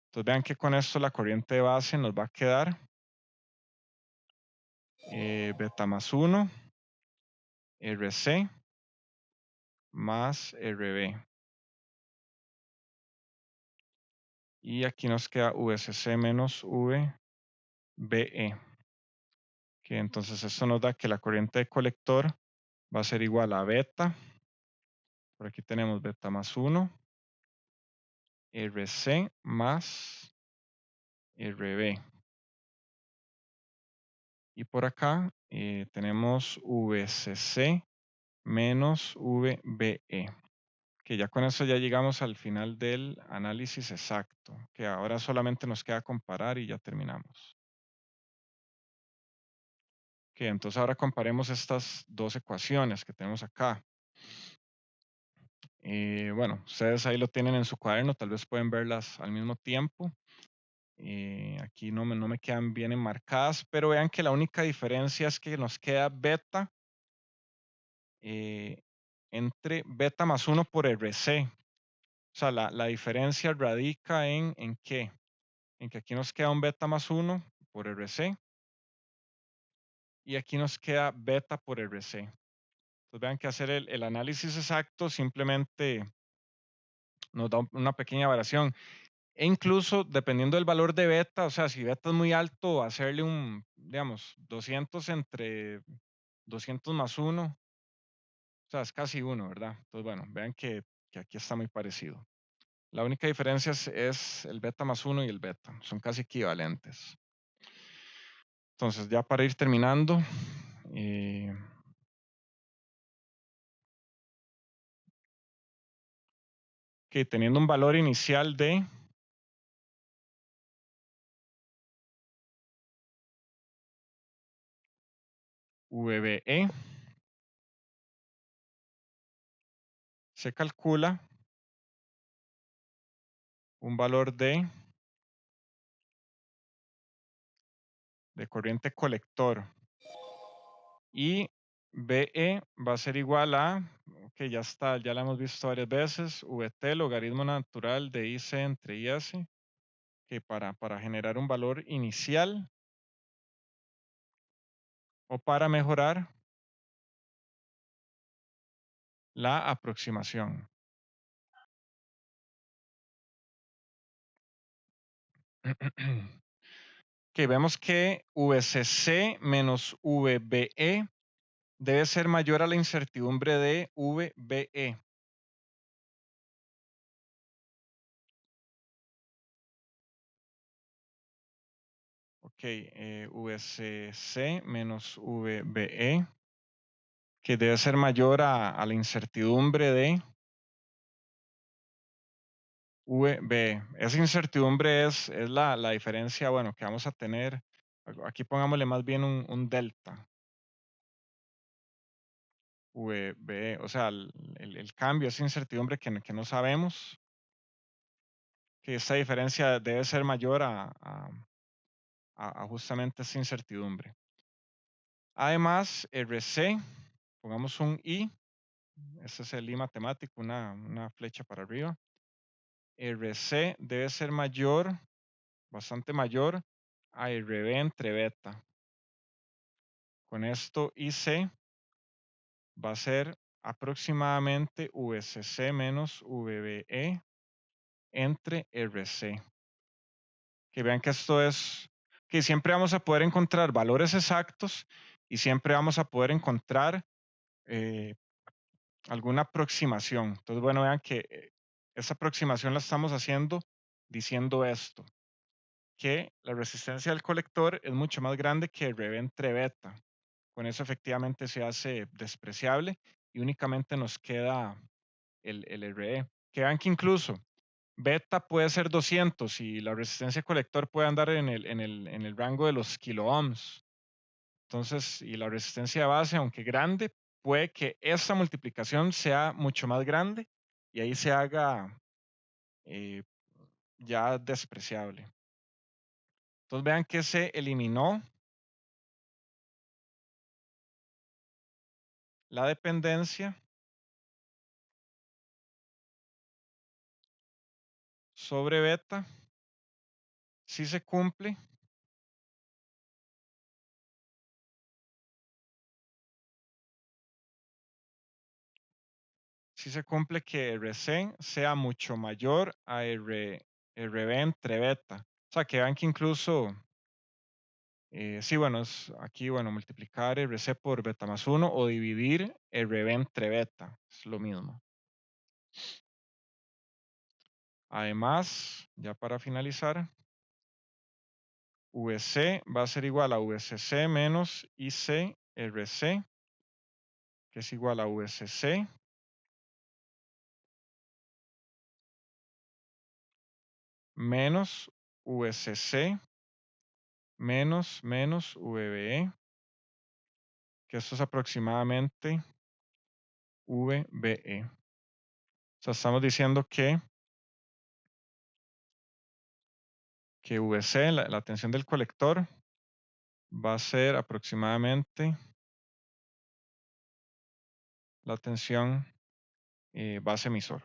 Entonces vean que con esto la corriente de base nos va a quedar beta más 1, RC, más RB. Y aquí nos queda VCC menos VBE. Que entonces esto nos da que la corriente de colector va a ser igual a beta. Por aquí tenemos beta más 1, RC más RB. Y por acá tenemos VCC menos VBE. Que ya con eso ya llegamos al final del análisis exacto. Que ahora solamente nos queda comparar y ya terminamos. Que entonces ahora comparemos estas dos ecuaciones que tenemos acá. Bueno, ustedes ahí lo tienen en su cuaderno, tal vez pueden verlas al mismo tiempo. Aquí no me quedan bien enmarcadas, pero vean que la única diferencia es que nos queda beta entre beta más 1 por RC. O sea, la diferencia radica ¿en qué? En que aquí nos queda un beta más 1 por RC y aquí nos queda beta por RC. Entonces vean que hacer el análisis exacto simplemente nos da una pequeña variación. E incluso dependiendo del valor de beta, o sea, si beta es muy alto, hacerle un, digamos, 200 entre 200 más 1, o sea, es casi 1, ¿verdad? Entonces, bueno, vean que aquí está muy parecido. La única diferencia es el beta más 1 y el beta, son casi equivalentes. Entonces, ya para ir terminando, que teniendo un valor inicial de VBE, se calcula un valor de corriente colector y BE va a ser igual a, que ya está, ya la hemos visto varias veces, VT, logaritmo natural de IC entre IS, que para generar un valor inicial o para mejorar la aproximación. Que vemos que VCC menos VBE debe ser mayor a la incertidumbre de VBE. Ok, VCC menos VBE, que debe ser mayor a la incertidumbre de VBE. Esa incertidumbre es la diferencia, bueno, que vamos a tener. Aquí pongámosle más bien un delta. VBE, o sea, el cambio, esa incertidumbre que no sabemos, que esa diferencia debe ser mayor a justamente esa incertidumbre. Además, RC, pongamos un I, ese es el I matemático, una flecha para arriba. RC debe ser mayor, bastante mayor, a RB entre beta. Con esto IC va a ser aproximadamente VCC menos VBE entre RC. Que vean que esto es, que siempre vamos a poder encontrar valores exactos y siempre vamos a poder encontrar alguna aproximación. Entonces, bueno, vean que esa aproximación la estamos haciendo diciendo esto, que la resistencia del colector es mucho más grande que el RB entre beta. Con eso efectivamente se hace despreciable y únicamente nos queda el RE. Que vean que incluso beta puede ser 200 y la resistencia colector puede andar en el rango de los kilo ohms. Entonces, y la resistencia de base, aunque grande, puede que esa multiplicación sea mucho más grande y ahí se haga eh, ya despreciable. Entonces vean que se eliminó la dependencia sobre beta si se cumple que RC sea mucho mayor a RB entre beta. O sea, que vean que incluso, sí, bueno, aquí, bueno, multiplicar RC por beta más 1 o dividir RB entre beta. Es lo mismo. Además, ya para finalizar, VC va a ser igual a VCC menos IC RC, que es igual a VCC menos VCC menos VBE, que esto es aproximadamente VBE. O sea, estamos diciendo que VC, la tensión del colector, va a ser aproximadamente la tensión base emisor.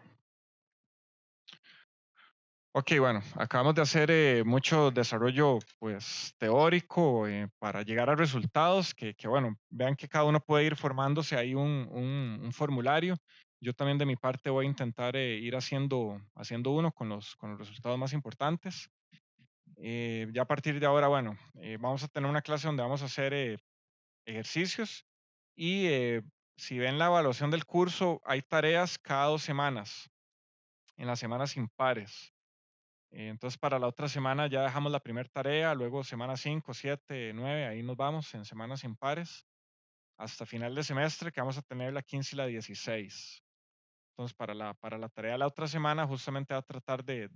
Ok, bueno, acabamos de hacer mucho desarrollo pues teórico para llegar a resultados que, bueno, vean que cada uno puede ir formándose ahí un formulario. Yo también de mi parte voy a intentar ir haciendo uno con los resultados más importantes. Ya a partir de ahora, bueno, vamos a tener una clase donde vamos a hacer ejercicios y si ven la evaluación del curso, hay tareas cada 2 semanas, en las semanas impares. Entonces, para la otra semana ya dejamos la primera tarea, luego semana 5, 7, 9, ahí nos vamos en semanas impares, hasta final de semestre que vamos a tener la 15 y la 16. Entonces, para la tarea de la otra semana, justamente va a tratar de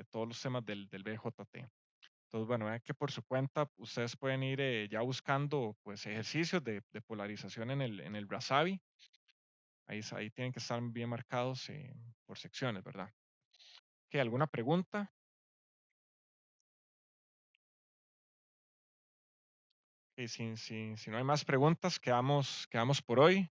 todos los temas del BJT. Entonces, bueno, vean que por su cuenta ustedes pueden ir ya buscando pues ejercicios de polarización en el Rasabi. Ahí tienen que estar bien marcados por secciones, ¿verdad? ¿Qué, alguna pregunta? Si no hay más preguntas, quedamos por hoy.